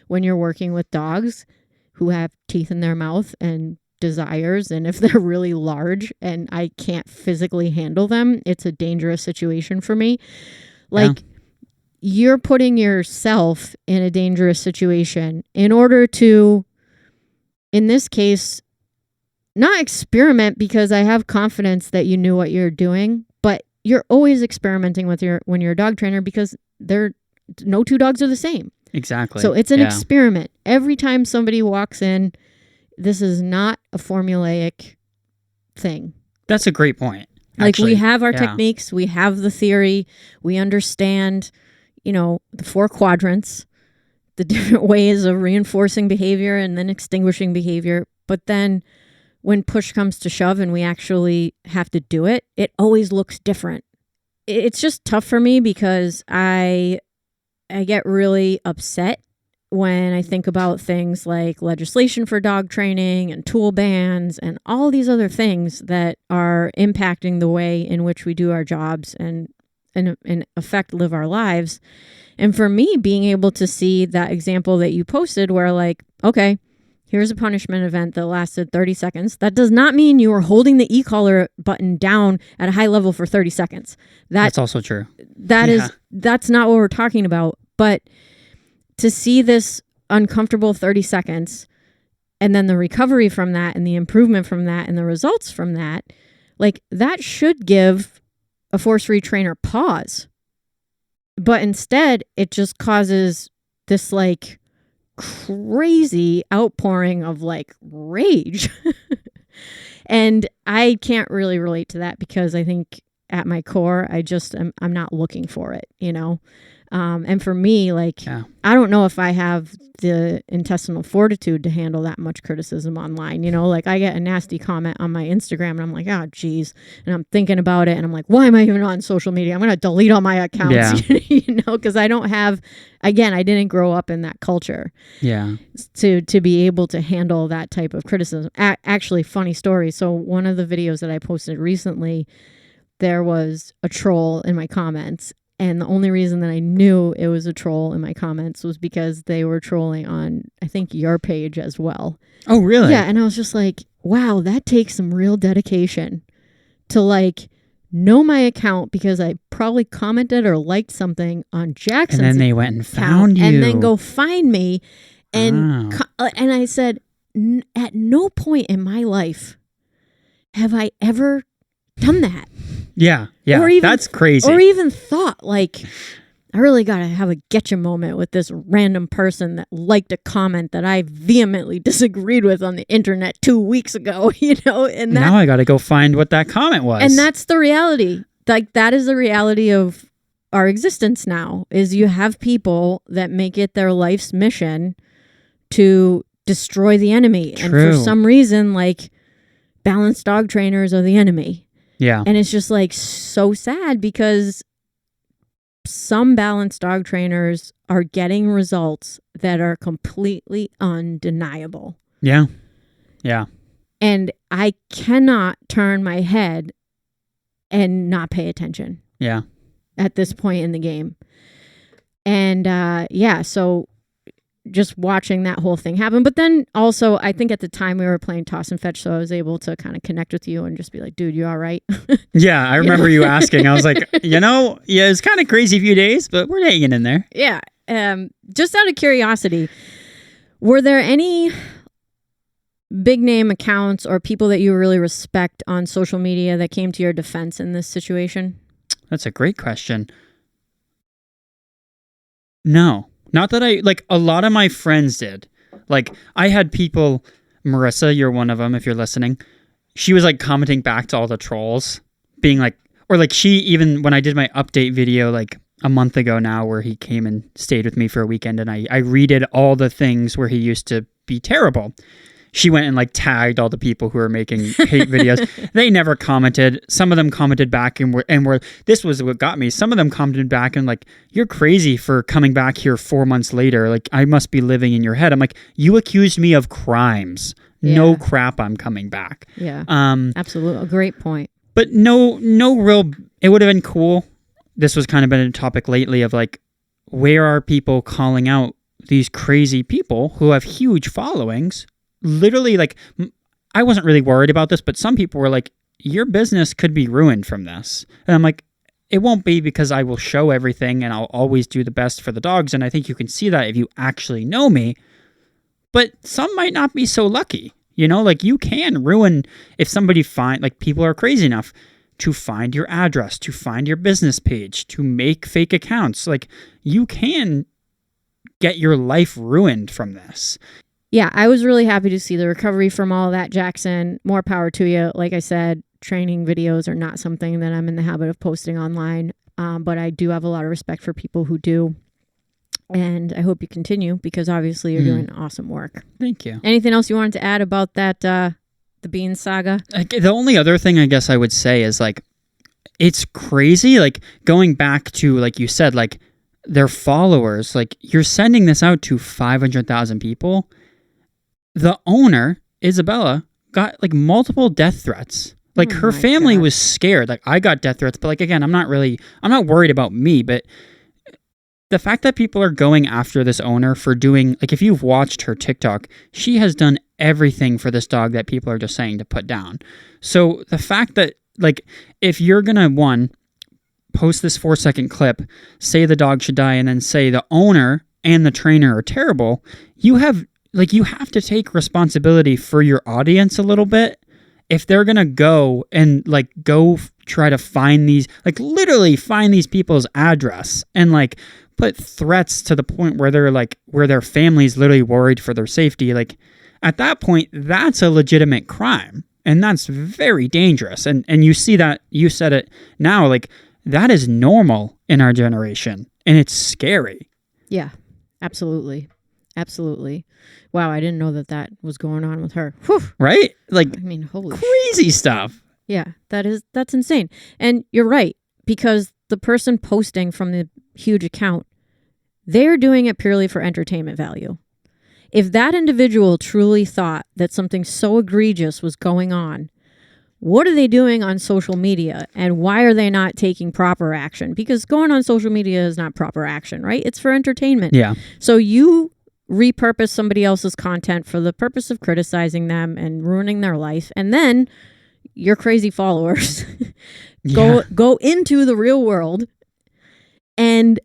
when you're working with dogs who have teeth in their mouth and desires, and if they're really large and I can't physically handle them, it's a dangerous situation for me. Like, you're putting yourself in a dangerous situation in order to, in this case, not experiment, because I have confidence that you knew what you're doing, but you're always experimenting with when you're a dog trainer, because no two dogs are the same. Exactly. So it's an experiment. Every time somebody walks in, this is not a formulaic thing. That's a great point. Like, we have our techniques, we have the theory, we understand, you know, the 4 quadrants, the different ways of reinforcing behavior and then extinguishing behavior. But then when push comes to shove and we actually have to do it, it always looks different. It's just tough for me because I get really upset when I think about things like legislation for dog training and tool bans and all these other things that are impacting the way in which we do our jobs and in effect live our lives. And for me, being able to see that example that you posted where, like, okay, here's a punishment event that lasted 30 seconds. That does not mean you are holding the e-collar button down at a high level for 30 seconds. That's also true. That's not what we're talking about. But to see this uncomfortable 30 seconds and then the recovery from that and the improvement from that and the results from that, like, that should give a force-free trainer pause. But instead, it just causes this, like, crazy outpouring of, like, rage. And I can't really relate to that because I think at my core, I'm not looking for it, you know? And for me, like, I don't know if I have the intestinal fortitude to handle that much criticism online. You know, like, I get a nasty comment on my Instagram and I'm like, oh, geez. And I'm thinking about it and I'm like, why am I even on social media? I'm going to delete all my accounts, you know, because I don't have, again, I didn't grow up in that culture. Yeah. To be able to handle that type of criticism. Actually, funny story. So one of the videos that I posted recently, there was a troll in my comments. And the only reason that I knew it was a troll in my comments was because they were trolling on, I think, your page as well. Oh, really? Yeah. And I was just like, wow, that takes some real dedication to, like, know my account because I probably commented or liked something on Jackson's account. And then they went and found you. And then go find me. And, and I said, at no point in my life have I ever done that. Yeah. That's crazy. Or even thought, like, I really got to have a getcha moment with this random person that liked a comment that I vehemently disagreed with on the internet 2 weeks ago, you know? And now I got to go find what that comment was. And that's the reality. Like, that is the reality of our existence now, is you have people that make it their life's mission to destroy the enemy. True. And for some reason, like, balanced dog trainers are the enemy. Yeah. And it's just, like, so sad because some balanced dog trainers are getting results that are completely undeniable. Yeah. Yeah. And I cannot turn my head and not pay attention. Yeah. At this point in the game. And so just watching that whole thing happen. But then also, I think at the time we were playing toss and fetch, so I was able to kind of connect with you and just be like, dude, you all right? Yeah, I remember you asking. I was like, yeah, it's kind of crazy few days, but we're hanging in there. Yeah. Just out of curiosity, were there any big name accounts or people that you really respect on social media that came to your defense in this situation? That's a great question. No, not that a lot of my friends did. Like, I had people, Marissa, you're one of them if you're listening. She was like commenting back to all the trolls, being like, or like she, even when I did my update video like a month ago now, where he came and stayed with me for a weekend and I redid all the things where he used to be terrible. She went and like tagged all the people who were making hate videos. They never commented. Some of them commented back and were this was what got me. Some of them commented back and like, you're crazy for coming back here 4 months later. Like, I must be living in your head. I'm like, you accused me of crimes. Yeah. No crap, I'm coming back. Yeah. Absolutely. A great point. But no real, it would have been cool. This was kind of been a topic lately of like, where are people calling out these crazy people who have huge followings? Literally, like, I wasn't really worried about this, but some people were like, your business could be ruined from this. And I'm like, it won't be, because I will show everything and I'll always do the best for the dogs. And I think you can see that if you actually know me. But some might not be so lucky. Like, you can ruin if somebody people are crazy enough to find your address, to find your business page, to make fake accounts. Like, you can get your life ruined from this. Yeah, I was really happy to see the recovery from all of that, Jackson. More power to you. Like I said, training videos are not something that I'm in the habit of posting online, but I do have a lot of respect for people who do. And I hope you continue, because obviously you're doing awesome work. Thank you. Anything else you wanted to add about that, the Beans saga? The only other thing I guess I would say is like, it's crazy. Like, going back to, like you said, like their followers, like you're sending this out to 500,000 people. The owner, Isabella, got like multiple death threats. Like, her family was scared. Like, I got death threats, but like, again, I'm not worried about me, but the fact that people are going after this owner for doing, like, if you've watched her TikTok, she has done everything for this dog that people are just saying to put down. So the fact that, like, if you're gonna, post this 4-second clip, say the dog should die, and then say the owner and the trainer are terrible, you have to take responsibility for your audience a little bit. If they're going to go and try to find these, like, literally find these people's address and like put threats to the point where they're like, where their family's literally worried for their safety. Like, at that point, that's a legitimate crime, and that's very dangerous. And you see that, you said it now, like, that is normal in our generation, and it's scary. Yeah, absolutely. Absolutely. Wow, I didn't know that was going on with her. Whew. Right? Like, I mean, holy crazy stuff. Yeah, that's insane. And you're right, because the person posting from the huge account, they're doing it purely for entertainment value. If that individual truly thought that something so egregious was going on, what are they doing on social media, and why are they not taking proper action? Because going on social media is not proper action, right? It's for entertainment. Yeah. So you repurpose somebody else's content for the purpose of criticizing them and ruining their life, and then your crazy followers go into the real world and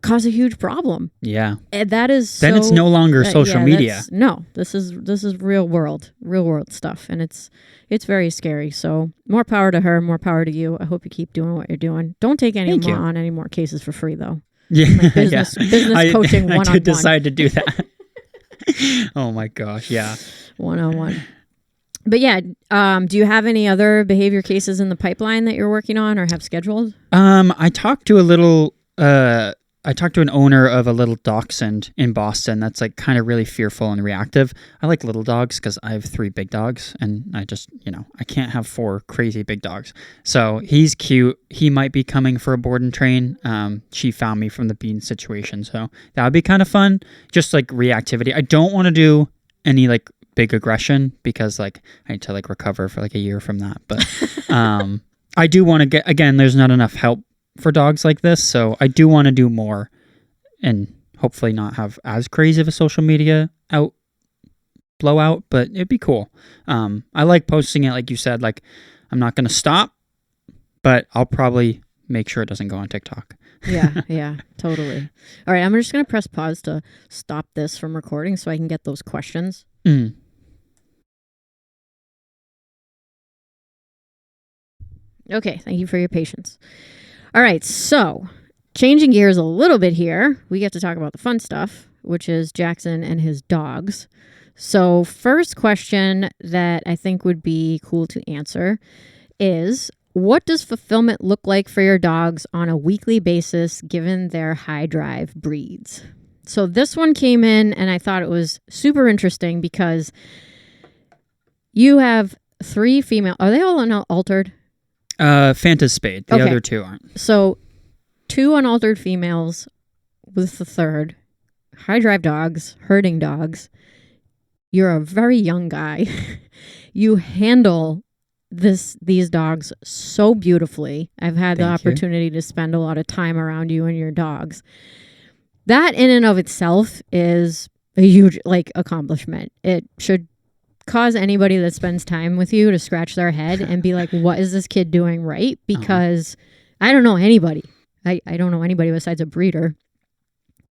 cause a huge problem. Yeah. And that is then it's no longer social media. No, this is real world stuff, and it's very scary. So more power to her, more power to you. I hope you keep doing what you're doing. Don't take any more cases for free, though. Yeah, like business coaching one-on-one. I did decide to do that. Oh my gosh, yeah. 101. But yeah, do you have any other behavior cases in the pipeline that you're working on or have scheduled? I talked to an owner of a little dachshund in Boston that's like kind of really fearful and reactive. I like little dogs because I have 3 big dogs, and I just, I can't have 4 crazy big dogs. So he's cute. He might be coming for a board and train. She found me from the bean situation. So that would be kind of fun. Just like reactivity. I don't want to do any like big aggression because like I need to like recover for like a year from that. But I do want to there's not enough help for dogs like this, so I do want to do more and hopefully not have as crazy of a social media blowout, but it'd be cool. I like posting it, like you said. Like, I'm not going to stop, but I'll probably make sure it doesn't go on TikTok. Yeah, totally. All right, I'm just going to press pause to stop this from recording so I can get those questions. Okay, thank you for your patience. All right, so changing gears a little bit here, we get to talk about the fun stuff, which is Jackson and his dogs. So first question that I think would be cool to answer is, what does fulfillment look like for your dogs on a weekly basis given their high drive breeds? So this one came in and I thought it was super interesting because you have 3 female. Are they all unaltered? Fanta's spayed. The other 2 aren't. So 2 unaltered females with the 3rd. High drive dogs, herding dogs. You're a very young guy. You handle these dogs so beautifully. I've had the opportunity to spend a lot of time around you and your dogs. That in and of itself is a huge accomplishment. It should cause anybody that spends time with you to scratch their head and be like, what is this kid doing right? Because I don't know anybody. I don't know anybody besides a breeder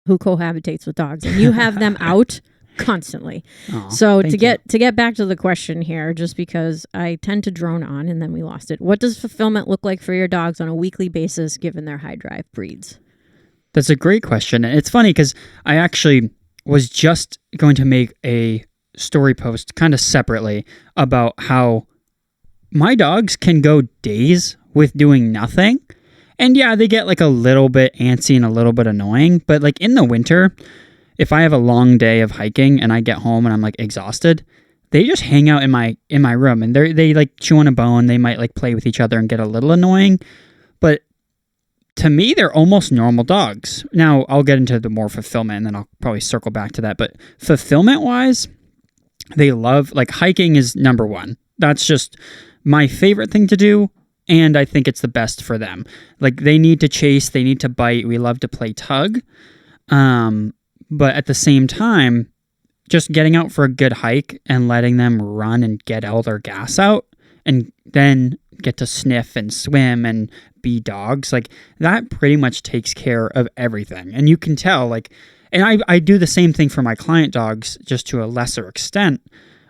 who cohabitates with dogs. And you have them out constantly. So to get back to the question here, just because I tend to drone on and then we lost it. What does fulfillment look like for your dogs on a weekly basis given their high drive breeds? That's a great question. And it's funny because I actually was just going to make a story post kind of separately about how my dogs can go days with doing nothing. And yeah, they get like a little bit antsy and a little bit annoying. But like in the winter, if I have a long day of hiking and I get home and I'm like exhausted, they just hang out in my room and they like chew on a bone. They might like play with each other and get a little annoying. But to me, they're almost normal dogs. Now, I'll get into the more fulfillment and then I'll probably circle back to that. But fulfillment-wise, they love, like, hiking is number 1. That's just my favorite thing to do, and I think it's the best for them. Like, they need to chase, they need to bite. We love to play tug. But at the same time, just getting out for a good hike and letting them run and get all their gas out and then get to sniff and swim and be dogs, like, that pretty much takes care of everything. And you can tell, like, and I do the same thing for my client dogs, just to a lesser extent,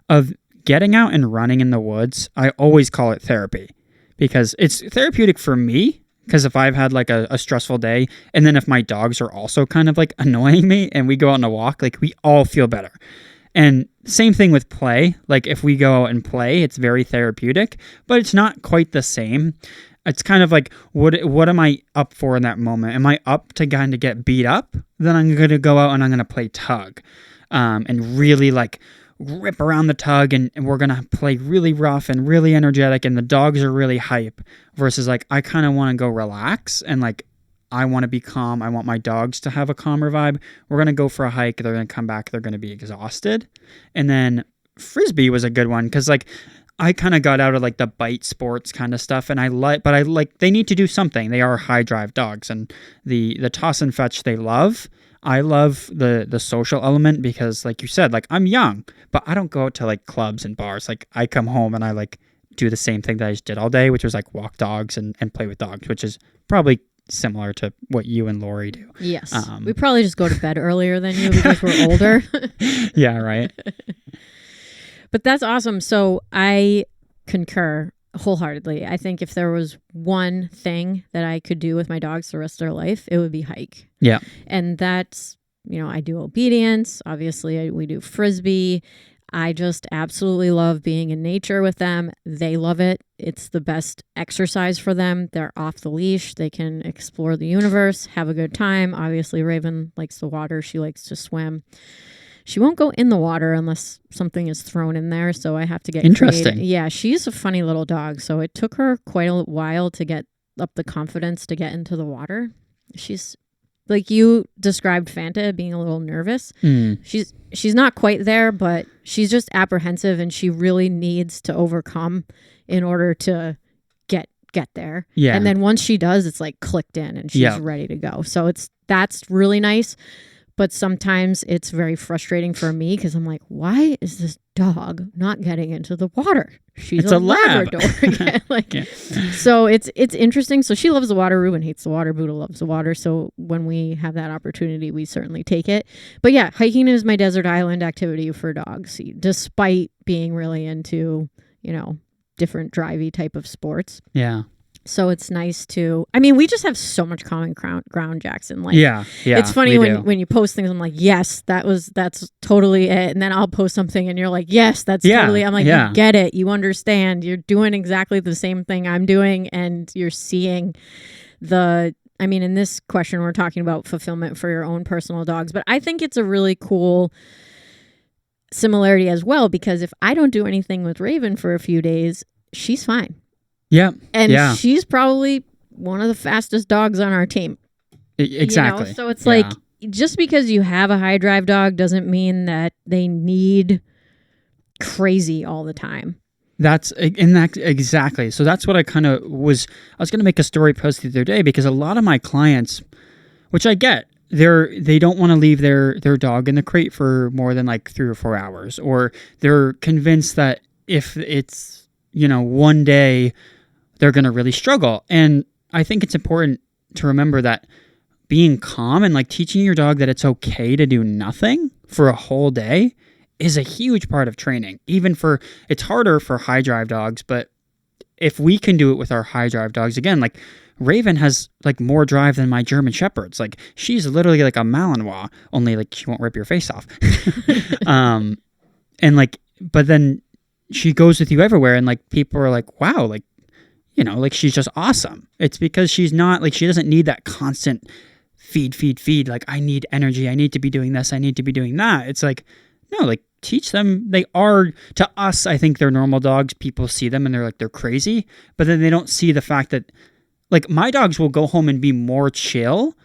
of getting out and running in the woods. I always call it therapy because it's therapeutic for me. Because if I've had like a stressful day, and then if my dogs are also kind of like annoying me and we go out on a walk, like, we all feel better. And same thing with play. Like, if we go out and play, it's very therapeutic, but it's not quite the same. It's kind of like, what am I up for in that moment? Am I up to kind of get beat up? Then I'm going to go out and I'm going to play tug and really like rip around the tug and we're going to play really rough and really energetic and the dogs are really hype versus like, I kind of want to go relax and like, I want to be calm. I want my dogs to have a calmer vibe. We're going to go for a hike. They're going to come back. They're going to be exhausted. And then Frisbee was a good one because like, I kind of got out of like the bite sports kind of stuff and I like they need to do something. They are high drive dogs and the toss and fetch they love. I love the social element because like you said, like, I'm young, but I don't go out to like clubs and bars. Like, I come home and I like do the same thing that I just did all day, which was like walk dogs and play with dogs, which is probably similar to what you and Lori do. Yes. We probably just go to bed earlier than you because we're older. Yeah, right. But that's awesome. So I concur wholeheartedly. I think if there was one thing that I could do with my dogs the rest of their life, it would be hike. Yeah. And that's, I do obedience. Obviously, we do Frisbee. I just absolutely love being in nature with them. They love it. It's the best exercise for them. They're off the leash. They can explore the universe, have a good time. Obviously, Raven likes the water. She likes to swim. She won't go in the water unless something is thrown in there, so I have to get interesting. Creative. Yeah, she's a funny little dog, so it took her quite a while to get up the confidence to get into the water. She's like you described Fanta being a little nervous. She's not quite there, but she's just apprehensive, and she really needs to overcome in order to get there. Yeah, and then once she does, it's like clicked in, and she's ready to go. So that's really nice. But sometimes it's very frustrating for me because I'm like, why is this dog not getting into the water? She's It's a lab. Labrador. So it's interesting. So she loves the water. Ruben hates the water. Buddha loves the water. So when we have that opportunity, we certainly take it. But yeah, hiking is my desert island activity for dogs, despite being really into, different drivey type of sports. Yeah. So it's nice to, we just have so much common ground, Jackson. Yeah. It's funny when you post things, I'm like, yes, that's totally it. And then I'll post something and you're like, yes, that's totally, I'm like, you get it. You understand. You're doing exactly the same thing I'm doing. And you're seeing in this question, we're talking about fulfillment for your own personal dogs. But I think it's a really cool similarity as well, because if I don't do anything with Raven for a few days, she's fine. Yeah. And she's probably one of the fastest dogs on our team. Exactly. So it's like, just because you have a high drive dog doesn't mean that they need crazy all the time. That's exactly. So that's what I kind of was. I was going to make a story post the other day because a lot of my clients, which I get, they don't want to leave their dog in the crate for more than like 3 or 4 hours, or they're convinced that if it's, one day, they're going to really struggle. And I think it's important to remember that being calm and like teaching your dog that it's okay to do nothing for a whole day is a huge part of training. It's harder for high drive dogs, but if we can do it with our high drive dogs, again, like Raven has like more drive than my German Shepherds. Like she's literally like a Malinois, only like she won't rip your face off. But then she goes with you everywhere, and like people are like, wow, like, like she's just awesome. It's because she's not like, she doesn't need that constant feed. Like, I need energy. I need to be doing this. I need to be doing that. It's like, no, like teach them. They are, to us, I think they're normal dogs. People see them and they're like, they're crazy. But then they don't see the fact that like my dogs will go home and be more chill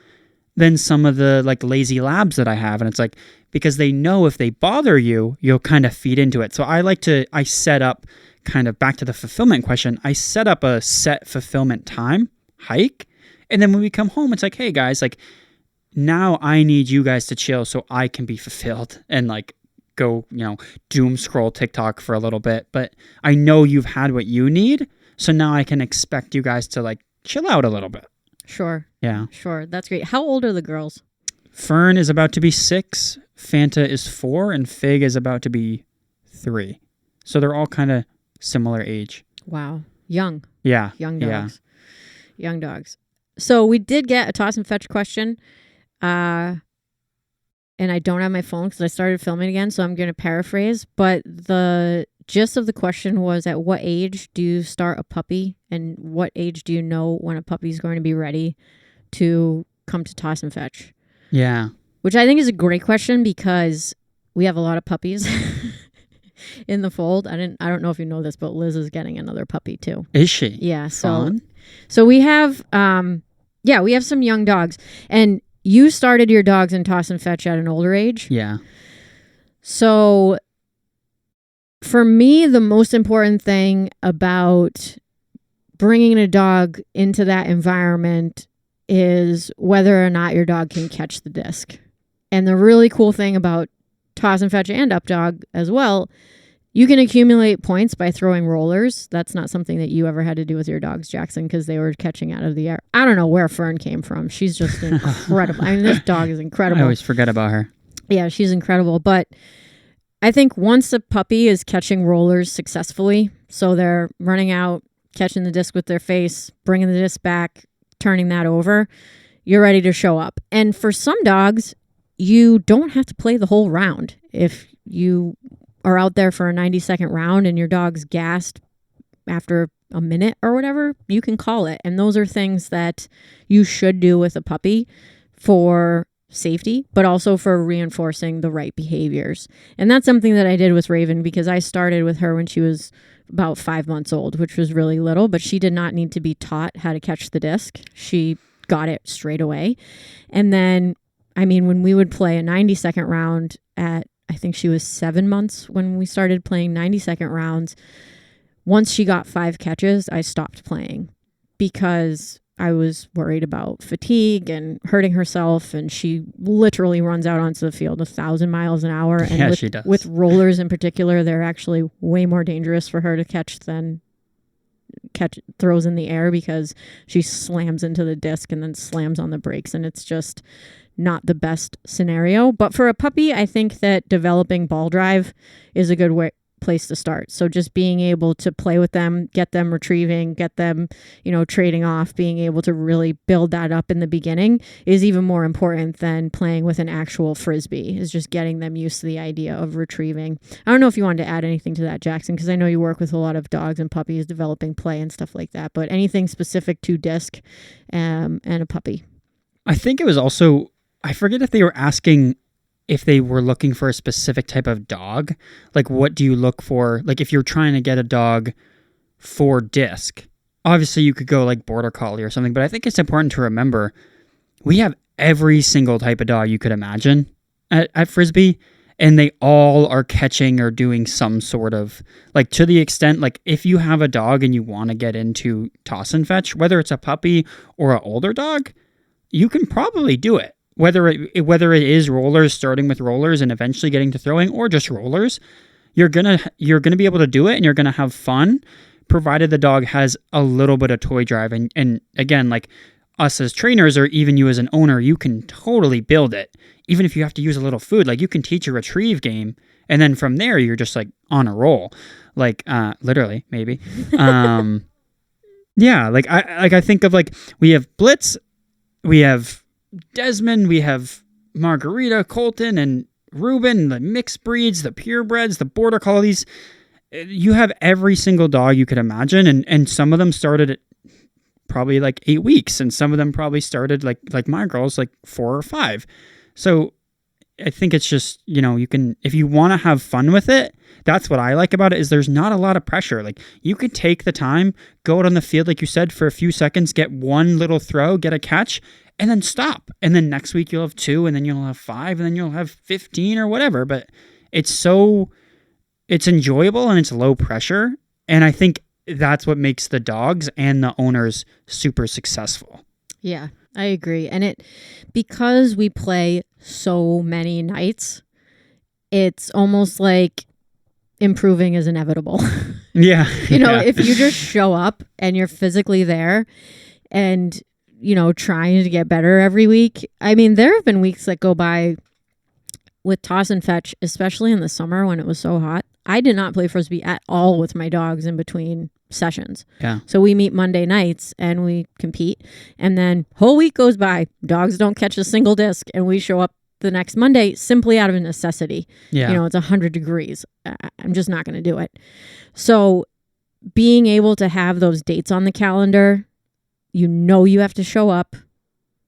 than some of the like lazy labs that I have. And it's like, because they know if they bother you, you'll kind of feed into it. So I set up, kind of back to the fulfillment question, I set up a set fulfillment time hike. And then when we come home, it's like, hey guys, like now I need you guys to chill so I can be fulfilled and like go, doom scroll TikTok for a little bit. But I know you've had what you need. So now I can expect you guys to like chill out a little bit. Sure. Yeah. Sure. That's great. How old are the girls? Fern is about to be 6. Fanta is 4. And Fig is about to be 3. So they're all kind of similar age. Wow. Young. Yeah. Young dogs. Yeah. Young dogs. So we did get a toss and fetch question. And I don't have my phone because I started filming again. So I'm going to paraphrase. But the gist of the question was, at what age do you start a puppy? And what age do you know when a puppy is going to be ready to come to toss and fetch? Yeah. Which I think is a great question because we have a lot of puppies in the fold. I don't know if you know this, but Liz is getting another puppy too. Is she? Yeah. Fun. So we have we have some young dogs. And you started your dogs in toss and fetch at an older age. Yeah. So for me, the most important thing about bringing a dog into that environment is whether or not your dog can catch the disc. And the really cool thing about toss and fetch and up dog as well, you can accumulate points by throwing rollers. That's not something that you ever had to do with your dogs, Jackson, because they were catching out of the air. I don't know where Fern came from. She's just incredible. This dog is incredible. I always forget about her. Yeah, she's incredible. But I think once a puppy is catching rollers successfully, so they're running out, catching the disc with their face, bringing the disc back, turning that over, you're ready to show up. And for some dogs, you don't have to play the whole round. If you are out there for a 90-second round and your dog's gassed after a minute or whatever, you can call it. And those are things that you should do with a puppy for safety, but also for reinforcing the right behaviors. And that's something that I did with Raven because I started with her when she was about 5 months old, which was really little, but she did not need to be taught how to catch the disc. She got it straight away. And then, when we would play a 90-second round at, I think she was 7 months when we started playing 90-second rounds. Once she got 5 catches, I stopped playing because I was worried about fatigue and hurting herself, and she literally runs out onto the field 1,000 miles an hour. And Yeah, she does. With rollers in particular, they're actually way more dangerous for her to catch than throws in the air, because she slams into the disc and then slams on the brakes, and it's just not the best scenario. But for a puppy, I think that developing ball drive is a good place to start. So just being able to play with them, get them retrieving, get them, trading off, being able to really build that up in the beginning is even more important than playing with an actual Frisbee, is just getting them used to the idea of retrieving. I don't know if you wanted to add anything to that, Jackson, because I know you work with a lot of dogs and puppies developing play and stuff like that, but anything specific to disc and a puppy? I think it was also, I forget if they were asking if they were looking for a specific type of dog. Like, what do you look for? Like, if you're trying to get a dog for disc, obviously you could go like Border Collie or something, but I think it's important to remember we have every single type of dog you could imagine at Frisbee, and they all are catching or doing some sort of, like, to the extent, like, if you have a dog and you want to get into toss and fetch, whether it's a puppy or an older dog, you can probably do it. Whether it is rollers, starting with rollers and eventually getting to throwing, or just rollers, you're gonna be able to do it, and you're gonna have fun, provided the dog has a little bit of toy drive. And again, like us as trainers, or even you as an owner, you can totally build it. Even if you have to use a little food, like you can teach a retrieve game, and then from there you're just like on a roll, like literally maybe. Yeah, like I think of, like, we have Blitz, we have Desmond, we have Margarita, Colton, and Ruben, the mixed breeds, the purebreds, the Border Collies. You have every single dog you could imagine, and some of them started at probably like 8 weeks, and some of them probably started like my girls, like 4 or 5. So I think it's just, you can, if you want to have fun with it, that's what I like about it, is there's not a lot of pressure. Like, you could take the time, go out on the field, like you said, for a few seconds, get one little throw, get a catch, and then stop. And then next week you'll have 2, and then you'll have 5, and then you'll have 15 or whatever. But it's enjoyable and it's low pressure. And I think that's what makes the dogs and the owners super successful. Yeah, I agree. And because we play so many nights, it's almost like improving is inevitable. Yeah. If you just show up and you're physically there and trying to get better every week. I mean, there have been weeks that go by with toss and fetch, especially in the summer when it was so hot. I did not play Frisbee at all with my dogs in between sessions. Yeah. So we meet Monday nights and we compete, and then whole week goes by. Dogs don't catch a single disc, and we show up the next Monday simply out of necessity. Yeah. It's 100 degrees. I'm just not going to do it. So being able to have those dates on the calendar, you have to show up.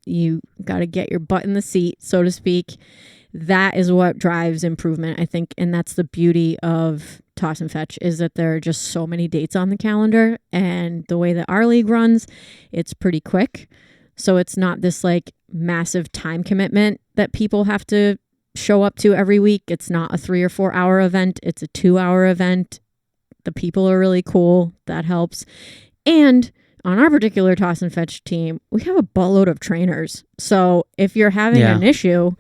You got to get your butt in the seat, so to speak. That is what drives improvement, I think. And that's the beauty of toss and fetch, is that there are just so many dates on the calendar. And the way that our league runs, it's pretty quick. So it's not this like massive time commitment that people have to show up to every week. It's not a 3 or 4 hour event. It's a 2-hour event. The people are really cool. That helps. And on our particular toss and fetch team, we have a buttload of trainers. So if you're having an issue,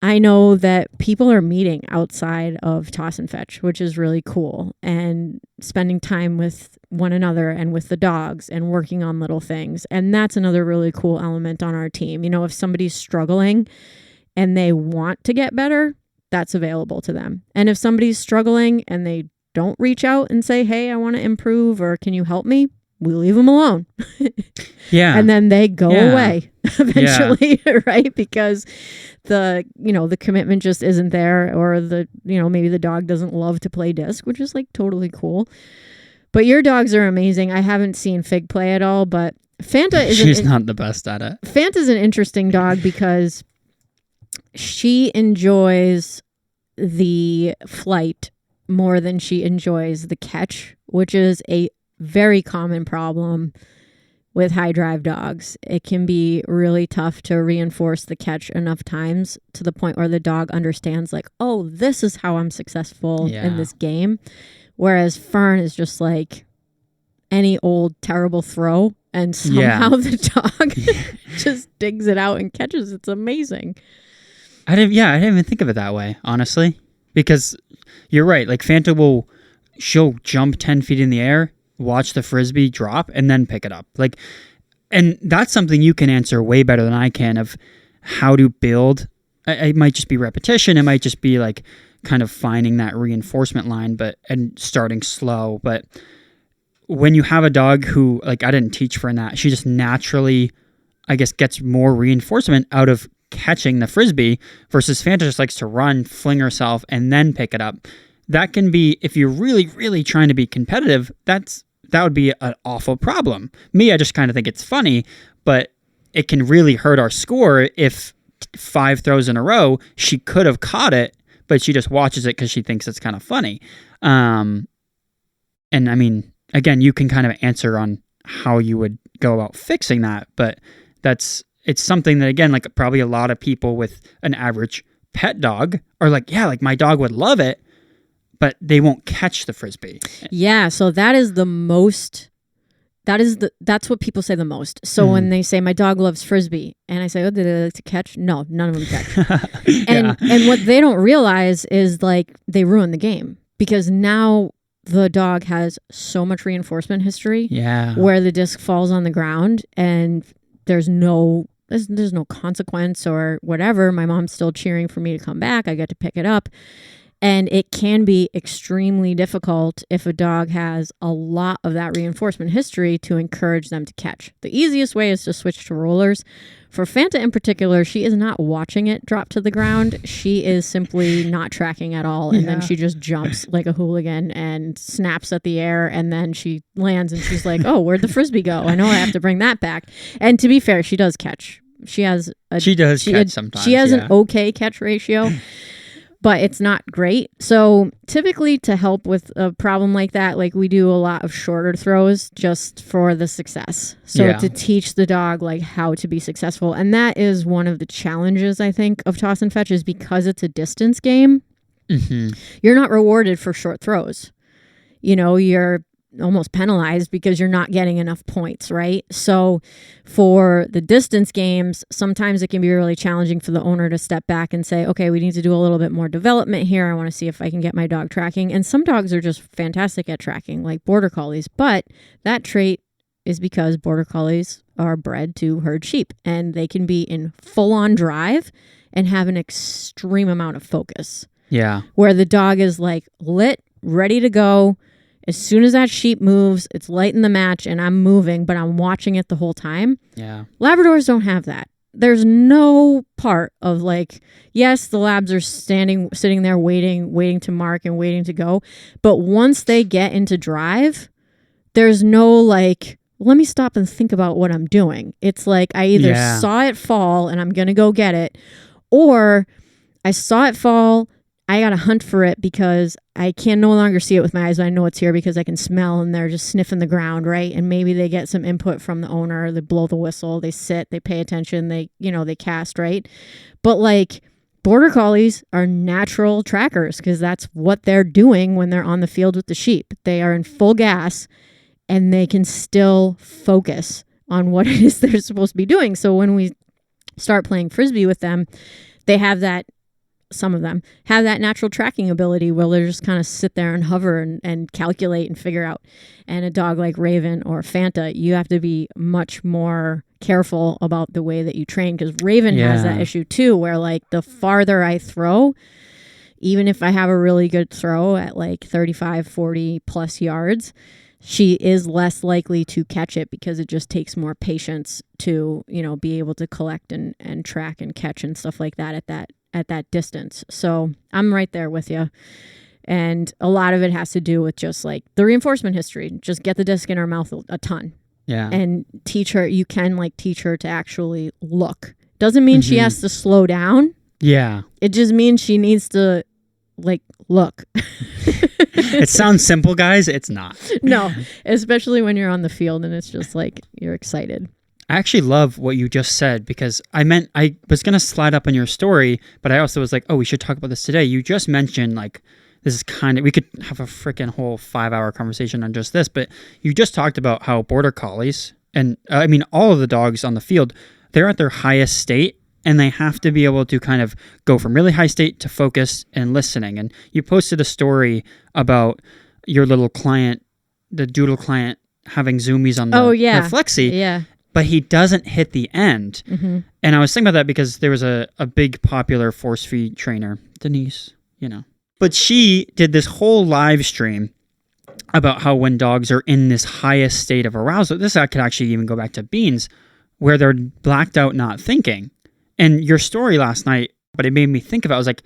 I know that people are meeting outside of toss and fetch, which is really cool, and spending time with one another and with the dogs and working on little things. And that's another really cool element on our team. If somebody's struggling and they want to get better, that's available to them. And if somebody's struggling and they don't reach out and say, hey, I want to improve, or can you help me? We leave them alone. Yeah. And then they go away eventually, right? Because the commitment just isn't there, or maybe the dog doesn't love to play disc, which is like totally cool. But your dogs are amazing. I haven't seen Fig play at all, but Fanta is she's not the best at it. Fanta's an interesting dog because she enjoys the flight more than she enjoys the catch, which is a very common problem with high drive dogs. It can be really tough to reinforce the catch enough times to the point where the dog understands, like, oh, this is how I'm successful in this game. Whereas Fern is just like any old terrible throw and somehow the dog just digs it out and catches it. It's amazing. I didn't even think of it that way, honestly, because you're right. Like Fanta she'll jump 10 feet in the air, watch the Frisbee drop, and then pick it up. Like, and that's something you can answer way better than I can of how to build. It might just be repetition. It might just be like kind of finding that reinforcement line, and starting slow. But when you have a dog who, like, I didn't teach for that, she just naturally, I guess, gets more reinforcement out of catching the Frisbee versus Fanta just likes to run, fling herself, and then pick it up. That can be, if you're really, really trying to be competitive, that would be an awful problem. Me, I just kind of think it's funny, but it can really hurt our score if 5 throws in a row, she could have caught it, but she just watches it because she thinks it's kind of funny. And I mean, again, you can kind of answer on how you would go about fixing that, but it's something that, again, like probably a lot of people with an average pet dog are like, yeah, like my dog would love it, but they won't catch the Frisbee. Yeah. So that's what people say the most. So when they say my dog loves Frisbee and I say, oh, do they like to catch? No, none of them catch. And what they don't realize is like they ruin the game because now the dog has so much reinforcement history where the disc falls on the ground and there's no consequence or whatever. My mom's still cheering for me to come back. I get to pick it up. And it can be extremely difficult if a dog has a lot of that reinforcement history to encourage them to catch. The easiest way is to switch to rollers. For Fanta in particular, she is not watching it drop to the ground. She is simply not tracking at all. And then she just jumps like a hooligan and snaps at the air. And then she lands and she's like, oh, where'd the Frisbee go? I know I have to bring that back. And to be fair, she does catch. She does catch sometimes. She has an okay catch ratio. But it's not great. So typically to help with a problem like that, like we do a lot of shorter throws just for the success. So to teach the dog like how to be successful. And that is one of the challenges, I think, of toss and fetch is because it's a distance game. Mm-hmm. You're not rewarded for short throws. You're almost penalized because you're not getting enough points, right? So for the distance games, sometimes it can be really challenging for the owner to step back and say, okay, we need to do a little bit more development here. I want to see if I can get my dog tracking. And some dogs are just fantastic at tracking, like border collies. But that trait is because border collies are bred to herd sheep and they can be in full-on drive and have an extreme amount of focus. Yeah. Where the dog is like lit, ready to go. As soon as that sheep moves, it's light in the match and I'm moving, but I'm watching it the whole time. Yeah. Labradors don't have that. There's no part of like, yes, the labs are sitting there waiting to mark and waiting to go. But once they get into drive, there's no like, let me stop and think about what I'm doing. It's like I either saw it fall and I'm going to go get it, or I saw it fall, I got to hunt for it because I can no longer see it with my eyes, but I know it's here because I can smell and they're just sniffing the ground, right? And maybe they get some input from the owner, they blow the whistle, they sit, they pay attention, they cast, right? But like border collies are natural trackers because that's what they're doing when they're on the field with the sheep. They are in full gas and they can still focus on what it is they're supposed to be doing. So when we start playing Frisbee with them, they have that. Some of them have that natural tracking ability where they just kind of sit there and hover and calculate and figure out. And a dog like Raven or Fanta, you have to be much more careful about the way that you train because Raven has that issue too, where like the farther I throw, even if I have a really good throw at like 35, 40 plus yards, she is less likely to catch it because it just takes more patience to, be able to collect and track and catch and stuff like that at that distance. So I'm right there with you. And a lot of it has to do with just like the reinforcement history. Just get the disc in her mouth a ton. Yeah. And teach her, you can like teach her to actually look. Doesn't mean she has to slow down. Yeah. It just means she needs to like look. It sounds simple, guys. It's not. No, especially when you're on the field and it's just like you're excited. I actually love what you just said because I was going to slide up on your story, but I also was like, oh, we should talk about this today. You just mentioned like, this is we could have a freaking whole 5-hour conversation on just this, but you just talked about how border collies and I mean, all of the dogs on the field, they're at their highest state, and they have to be able to kind of go from really high state to focus and listening. And you posted a story about your little client, the doodle client, having zoomies on the flexi. Yeah. But he doesn't hit the end. Mm-hmm. And I was thinking about that because there was a big popular force feed trainer, Denise, But she did this whole live stream about how when dogs are in this highest state of arousal, this could actually even go back to Beans, where they're blacked out not thinking. And your story last night, but it made me think about it. I was like,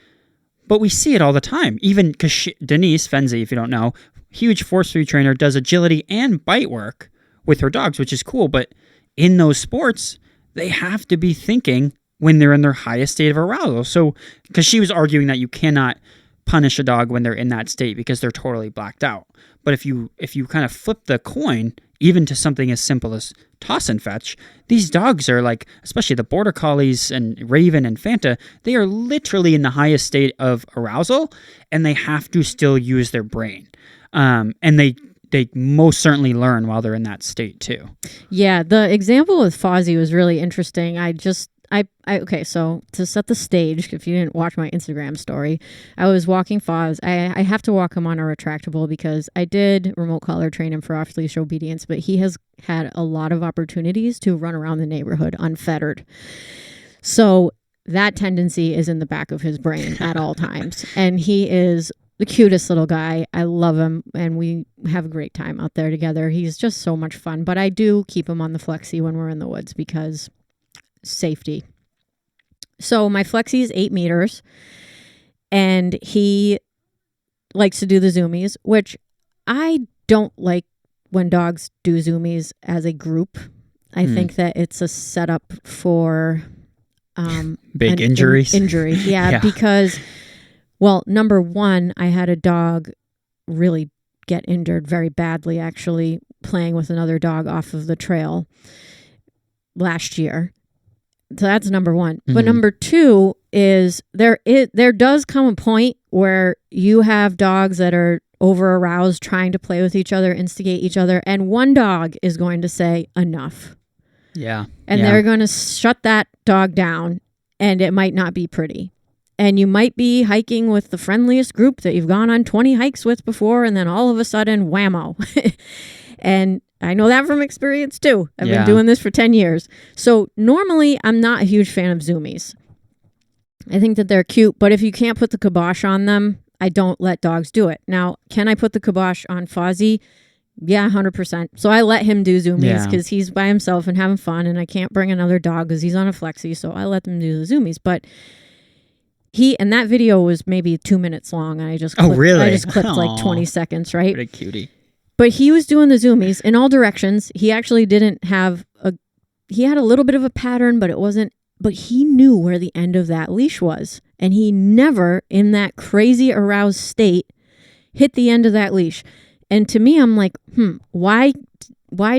but we see it all the time. Even because Denise Fenzi, if you don't know, huge force feed trainer, does agility and bite work with her dogs, which is cool. But in those sports, they have to be thinking when they're in their highest state of arousal. So, because she was arguing that you cannot punish a dog when they're in that state because they're totally blacked out. But if you kind of flip the coin, even to something as simple as toss and fetch, these dogs are like, especially the border collies and Raven and Fanta, they are literally in the highest state of arousal, and they have to still use their brain. And they most certainly learn while they're in that state too. Yeah, the example with Fozzie was really interesting. Okay, so to set the stage, if you didn't watch my Instagram story, I was walking Foz. I have to walk him on a retractable because I did remote collar train him for off-leash obedience, but he has had a lot of opportunities to run around the neighborhood unfettered. So that tendency is in the back of his brain at all times. And he is the cutest little guy. I love him, and we have a great time out there together. He's just so much fun, but I do keep him on the flexi when we're in the woods because safety. So my flexi is 8 meters, and he likes to do the zoomies, which I don't like when dogs do zoomies as a group. I think that it's a setup for big injuries. Injury, yeah, because, well, number one, I had a dog really get injured very badly, actually, playing with another dog off of the trail last year. So that's number one. Mm-hmm. But number two is there does come a point where you have dogs that are over aroused, trying to play with each other, instigate each other, and one dog is going to say enough. Yeah. And they're going to shut that dog down, and it might not be pretty. And you might be hiking with the friendliest group that you've gone on 20 hikes with before, and then all of a sudden, whammo. And I know that from experience too. I've been doing this for 10 years. So normally I'm not a huge fan of zoomies. I think that they're cute, but if you can't put the kibosh on them, I don't let dogs do it. Now, can I put the kibosh on Fozzie? Yeah, 100%. So I let him do zoomies because he's by himself and having fun, and I can't bring another dog because he's on a flexi. So I let them do the zoomies. But and that video was maybe 2 minutes long. And I just clipped, I just clipped like 20 seconds, right? What a cutie. But he was doing the zoomies in all directions. He actually didn't have he had a little bit of a pattern, but but he knew where the end of that leash was. And he never, in that crazy aroused state, hit the end of that leash. And to me, I'm like, why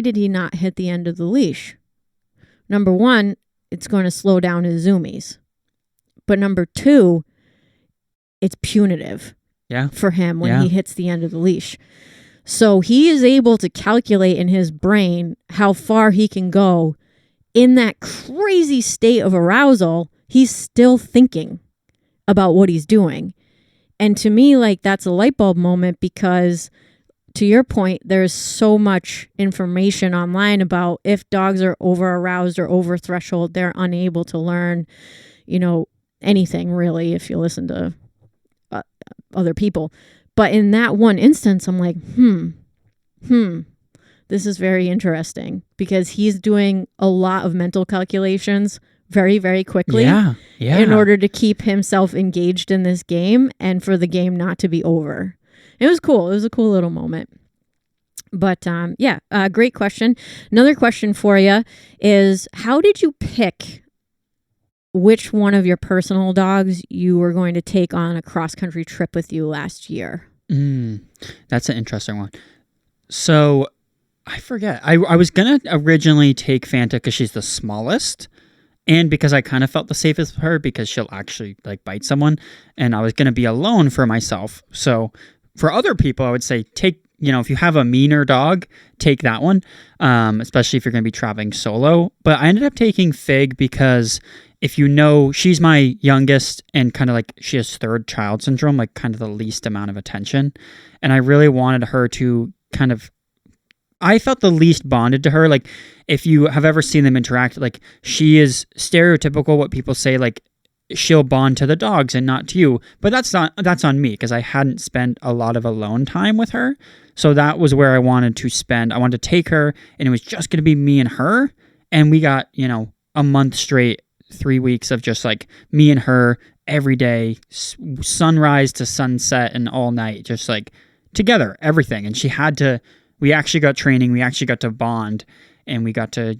did he not hit the end of the leash? Number one, it's going to slow down his zoomies. But number two, it's punitive for him when he hits the end of the leash. So he is able to calculate in his brain how far he can go in that crazy state of arousal. He's still thinking about what he's doing. And to me, like, that's a light bulb moment because, to your point, there's so much information online about if dogs are over aroused or over threshold, they're unable to learn, anything really if you listen to other people. But in that one instance, I'm like, this is very interesting because he's doing a lot of mental calculations very, very quickly in order to keep himself engaged in this game and for the game not to be over. It was cool. It was a cool little moment. But great question. Another question for you is, how did you pick which one of your personal dogs you were going to take on a cross-country trip with you last year? That's an interesting one. So I forget. I was going to originally take Fanta because she's the smallest and because I kind of felt the safest with her because she'll actually bite someone, and I was going to be alone for myself. So for other people, I would say take if you have a meaner dog, take that one, especially if you're going to be traveling solo. But I ended up taking Fig because if she's my youngest and kind of like she has third child syndrome, like kind of the least amount of attention. And I really wanted her to I felt the least bonded to her. Like if you have ever seen them interact, like she is stereotypical what people say, like she'll bond to the dogs and not to you. But that's on me because I hadn't spent a lot of alone time with her. So that was where I wanted to take her, and it was just going to be me and her. And we got, a month straight, 3 weeks of just like me and her every day, sunrise to sunset and all night, just like together, everything. And we actually got training, we actually got to bond, and we got to,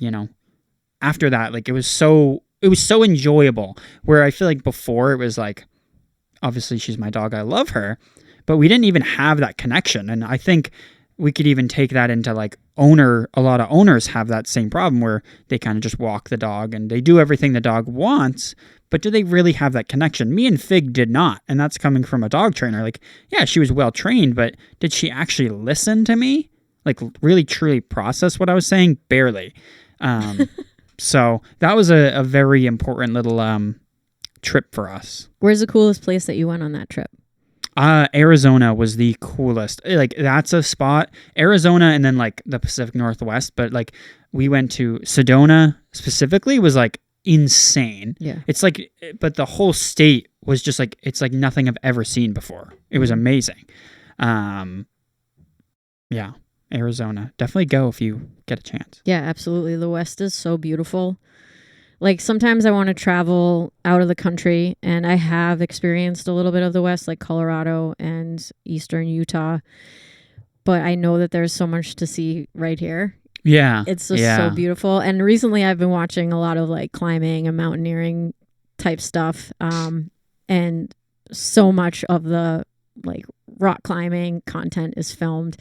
after that, like it was so enjoyable, where I feel like before it was like, obviously she's my dog, I love her, but we didn't even have that connection. And I think we could even take that into like a lot of owners have that same problem where they kind of just walk the dog and they do everything the dog wants, but do they really have that connection? Me and Fig did not. And that's coming from a dog trainer. Like, yeah, she was well trained, but did she actually listen to me? Like really truly process what I was saying? Barely. So that was a very important little trip for us. Where's the coolest place that you went on that trip? Arizona was the coolest. Like that's a spot. Arizona and then like the Pacific Northwest, but like we went to Sedona specifically was like insane. Yeah. It's like, but the whole state was just like, it's like nothing I've ever seen before. It was amazing. Yeah. Arizona. Definitely go if you get a chance. Yeah, absolutely. The West is so beautiful. Like sometimes I want to travel out of the country, and I have experienced a little bit of the West, like Colorado and Eastern Utah. But I know that there's so much to see right here. Yeah. It's just so beautiful. And recently I've been watching a lot of like climbing and mountaineering type stuff. And so much of the like rock climbing content is filmed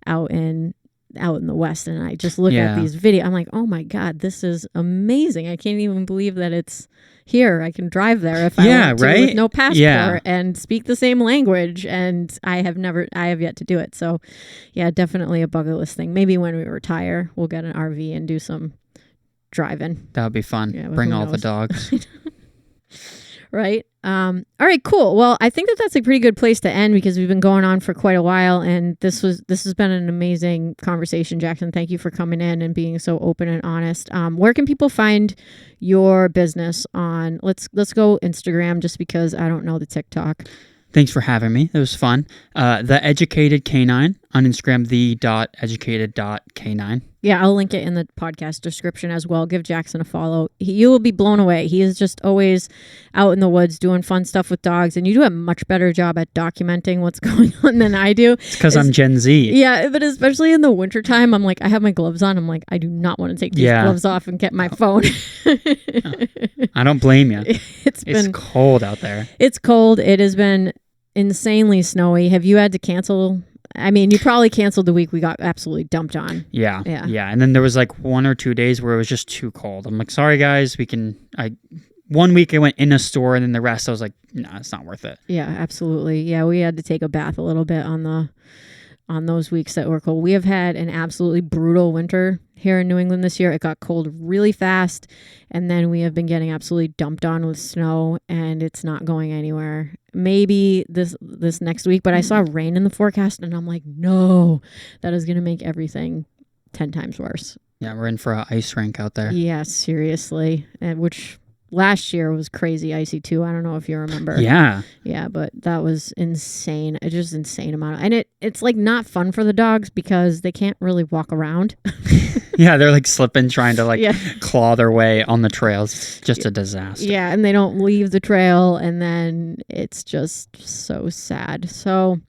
out in the West, and I just look at these videos. I'm like, oh my God, this is amazing. I can't even believe that it's here. I can drive there if I want to with no passport and speak the same language, and I have yet to do it. So yeah, definitely a bucket list thing. Maybe when we retire, we'll get an RV and do some driving. That would be fun. Yeah, bring all the dogs. Right. All right, cool. Well, I think that's a pretty good place to end because we've been going on for quite a while, and this has been an amazing conversation, Jackson. Thank you for coming in and being so open and honest. Where can people find your business on? Let's go Instagram, just because I don't know the TikTok. Thanks for having me. It was fun. The Educated Canine on Instagram, the.educated.canine. Yeah, I'll link it in the podcast description as well. Give Jackson a follow. You will be blown away. He is just always out in the woods doing fun stuff with dogs, and you do a much better job at documenting what's going on than I do. It's because I'm Gen Z. Yeah, but especially in the wintertime, I'm like, I have my gloves on. I'm like, I do not want to take these gloves off and get my phone. I don't blame you. It's cold out there. It's cold. It has been insanely snowy. Have you had to cancel? I mean, you probably canceled the week we got absolutely dumped on. Yeah. And then there was like 1 or 2 days where it was just too cold. I'm like, sorry guys, 1 week I went in a store, and then the rest I was like, nah, it's not worth it. Yeah, absolutely. Yeah, we had to take a bath a little bit on those weeks that were cold. We have had an absolutely brutal winter here in New England this year. It got cold really fast, and then we have been getting absolutely dumped on with snow, and it's not going anywhere. Maybe this next week, but I saw rain in the forecast, and I'm like, no, that is going to make everything 10 times worse. Yeah, we're in for an ice rink out there. Yeah, seriously. Which last year was crazy icy too. I don't know if you remember. Yeah. Yeah, but that was insane. It's just insane amount. And it's like not fun for the dogs because they can't really walk around. Yeah, they're like slipping, trying to claw their way on the trails. It's just a disaster. Yeah, and they don't leave the trail, and then it's just so sad. So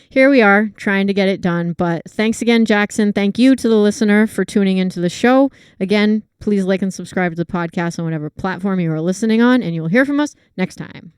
here we are trying to get it done. But thanks again, Jackson. Thank you to the listener for tuning into the show. Again, please like and subscribe to the podcast on whatever platform you are listening on, and you'll hear from us next time.